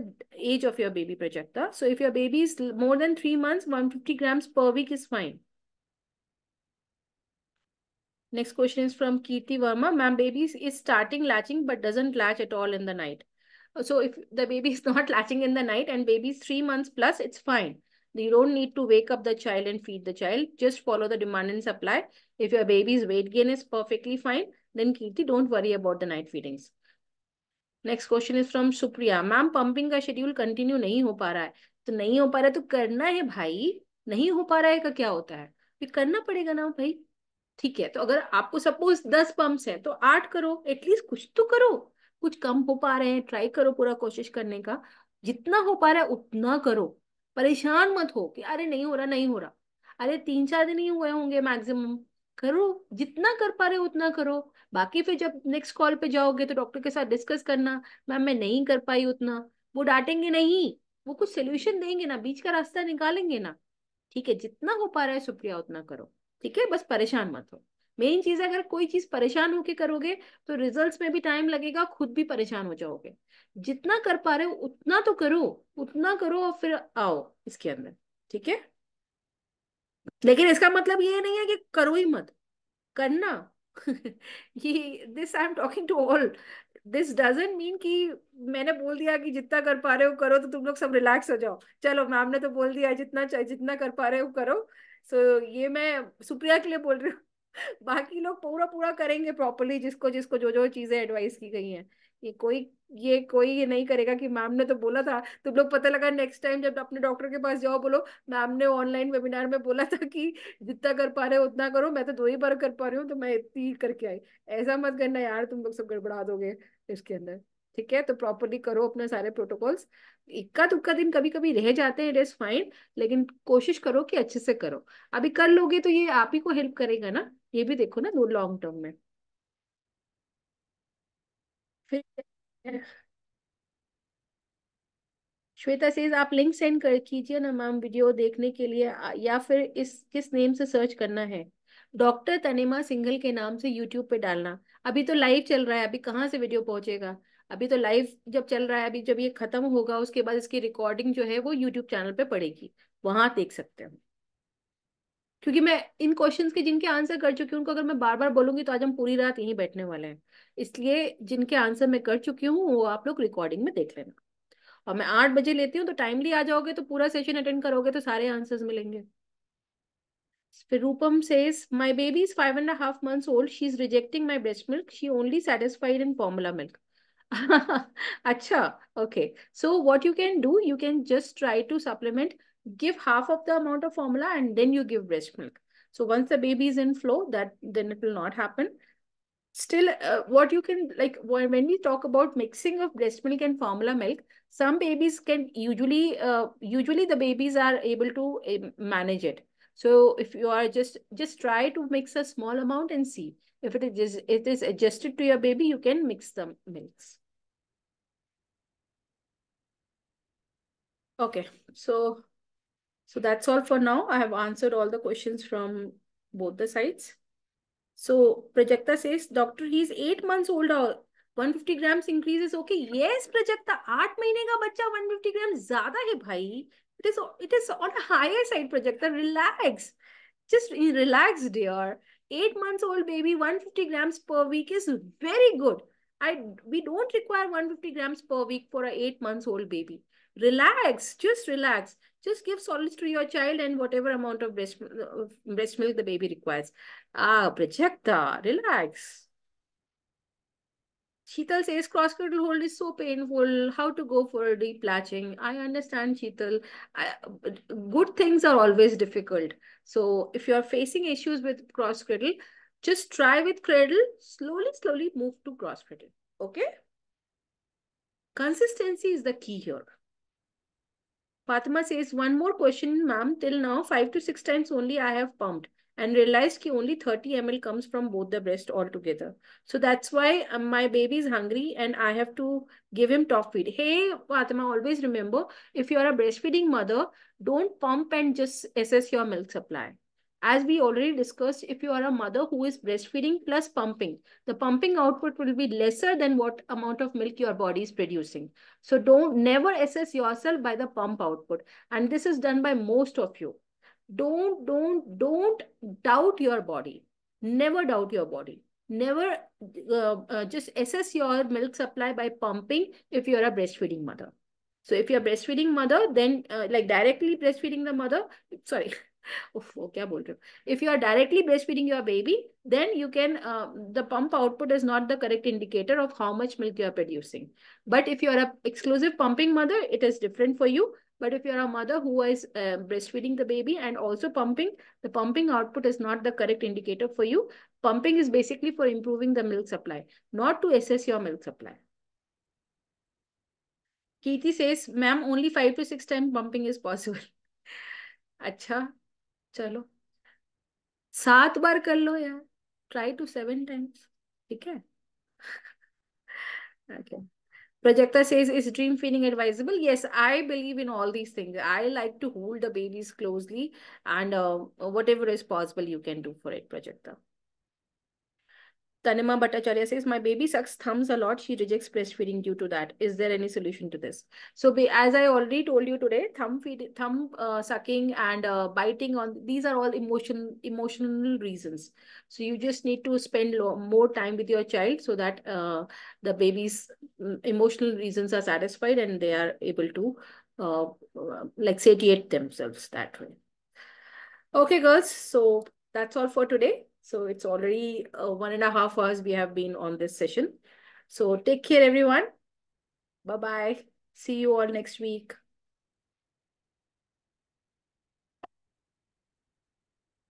age of your baby, Prajakta. So if your baby is more than 3 months, 150 grams per week is fine. Next question is from Kirti Verma. Ma'am, baby is starting latching but doesn't latch at all in the night. So if the baby is not latching in the night and baby is 3 months plus, it's fine. You don't need to wake up the child and feed the child. Just follow the demand and supply. If your baby's weight gain is perfectly fine, then Kirti, don't worry about the night feedings. Next question is from Supriya. Ma'am, pumping का schedule continue नहीं हो पा रहा है। तो नहीं हो पा रहा है तो करना है भाई। नहीं हो पा रहा है का क्या होता है? फिर करना पड़ेगा ना भाई। ठीक है, तो अगर आपको सपोज 10 पंप्स है तो 8 करो, एटलीस्ट कुछ तो करो। कुछ कम हो पा रहे हैं, ट्राई करो पूरा कोशिश करने का। जितना हो पा रहा है उतना करो। परेशान मत हो कि अरे नहीं हो रहा, नहीं हो रहा। अरे 3 4 दिन ही हुए होंगे मैक्सिमम। करो, जितना कर पा रहे हो उतना करो। बाकी फिर जब नेक्स्ट कॉल पे जाओगे तो डॉक्टर के साथ डिस्कस करना, मैम मैं नहीं कर पाई उतना। वो डांटेंगे नहीं, वो कुछ सोल्यूशन देंगे ना, बीच का रास्ता निकालेंगे ना। ठीक है, जितना हो पा रहा है सुप्रिया उतना करो। ठीक है, बस परेशान मत हो। मेन चीज है, अगर कोई चीज परेशान होके करोगे तो रिजल्ट्स में भी टाइम लगेगा, खुद भी परेशान हो जाओगे। जितना कर पा रहे हो उतना तो करो। उतना करो और फिर आओ इसके अंदर। ठीक है, लेकिन इसका मतलब ये नहीं है कि करो ही मत। करना। ये this I am talking to all. This doesn't mean कि मैंने बोल दिया कि जितना कर पा रहे हो करो तो तुम लोग सब रिलैक्स हो जाओ। चलो मैम ने तो बोल दिया है, जितना जितना कर पा रहे हो करो। सो ये मैं सुप्रिया के लिए बोल रही हूँ। बाकी लोग पूरा पूरा करेंगे प्रॉपरली, जिसको जिसको जो जो चीजें एडवाइस की गई हैं। ये कोई ये नहीं करेगा कि मैम ने तो बोला था। तुम लोग पता लगा नेक्स्ट टाइम जब अपने डॉक्टर के पास जाओ, बोलो मैम ने ऑनलाइन वेबिनार में बोला था कि जितना कर पा रहे हो उतना करो, मैं तो 2 ही बार कर पा रही हूँ तो मैं इतनी करके आई। ऐसा मत करना यार, तुम लोग सब गड़बड़ा दोगे इसके अंदर। ठीक है, तो प्रॉपरली करो अपने सारे प्रोटोकॉल्स। इक्का दुक्का दिन कभी कभी रह जाते हैं, इट इज फाइन। लेकिन कोशिश करो कि अच्छे से करो। अभी कर लोगे तो ये आप ही को हेल्प करेगा ना। ये भी देखो ना, दो लॉन्ग टर्म में। फिर श्वेता सेज, आप लिंक सेंड कर कीजिए ना मैम वीडियो देखने के लिए, या फिर इस किस नेम से सर्च करना है? डॉक्टर तनिमा सिंघल के नाम से यूट्यूब पे डालना। अभी तो लाइव चल रहा है, अभी कहाँ से वीडियो पहुंचेगा? अभी तो लाइव जब चल रहा है, अभी जब ये खत्म होगा उसके बाद इसकी रिकॉर्डिंग जो है वो यूट्यूब चैनल पे पड़ेगी, वहां देख सकते हो। क्योंकि मैं इन क्वेश्चंस के जिनके आंसर कर चुकी हूँ उनको अगर मैं बार बार बोलूंगी तो आज हम पूरी रात यहीं बैठने वाले हैं। इसलिए जिनके आंसर मैं कर चुकी हूँ वो आप लोग रिकॉर्डिंग में देख लेना। और मैं 8 बजे लेती हूँ, तो टाइमली आ जाओगे तो पूरा सेशन अटेंड करोगे तो सारे आंसर्स मिलेंगे। फिर रूपम says, my baby is 5.5 months old. She's rejecting my breast milk. She only satisfied in formula milk. Acha, okay. So what you can do, you can just try to supplement, give half of the amount of formula and then you give breast milk. So once the baby is in flow, that then it will not happen. Still, what you can, like when we talk about mixing of breast milk and formula milk, some babies can usually the babies are able to manage it. So if you are just try to mix a small amount and see if it is adjusted to your baby, you can mix the milks. Okay, so that's all for now. I have answered all the questions from both the sides. So Prajakta says, Doctor, he's 8 months old. 150 grams increase is okay. Yes, Prajakta, 8 महीने का बच्चा 150 grams ज्यादा है भाई. It is on a higher side, Prajakta. Relax. Just relax, dear. 8 months old baby, 150 grams per week is very good. We don't require 150 grams per week for a 8 months old baby. Relax, just relax. Just give solids to your child and whatever amount of breast milk the baby requires. Ah, Prajakta, relax. Sheetal says cross-cradle hold is so painful. How to go for a deep latching? I understand, Sheetal. Good things are always difficult. So if you're facing issues with cross-cradle, just try with cradle. Slowly, slowly move to cross-cradle. Okay? Consistency is the key here. Fatima says, one more question, ma'am. Till now, 5 to 6 times only I have pumped and realized that only 30 ml comes from both the breast altogether. So that's why my baby is hungry and I have to give him top feed. Hey, Fatima, always remember, if you're a breastfeeding mother, don't pump and just assess your milk supply. As we already discussed, if you are a mother who is breastfeeding plus pumping, the pumping output will be lesser than what amount of milk your body is producing. So don't never assess yourself by the pump output. And this is done by most of you. Don't doubt your body. Never doubt your body. Never just assess your milk supply by pumping if you're a breastfeeding mother. So if you're a breastfeeding mother, then like directly breastfeeding the mother, sorry, क्या बोल रहे हो? If you are directly breastfeeding your baby, then you can, the pump output is not the correct indicator of how much milk you are producing. But if you are a exclusive pumping mother, it is different for you. But if you're a mother who is breastfeeding the baby and also pumping, the pumping output is not the correct indicator for you. Pumping is basically for improving the milk supply, not to assess your milk supply. Keiti says, ma'am, only 5 to 6 times pumping is possible. अच्छा, चलो 7 बार कर लो यार. Try to 7 times. ठीक है? Okay. Projekta says, is dream feeding advisable? Yes, I believe in all these things. I like to hold the babies closely and whatever is possible you can do for it, Projekta. Tanima Bhattacharya says, my baby sucks thumbs a lot. She rejects breastfeeding due to that. Is there any solution to this? So as I already told you today, thumb sucking and biting on, these are all emotional reasons. So you just need to spend more time with your child so that the baby's emotional reasons are satisfied and they are able to like satiate themselves that way. Okay, girls. So that's all for today. So it's already 1.5 hours we have been on this session. So take care, everyone. Bye-bye. See you all next week.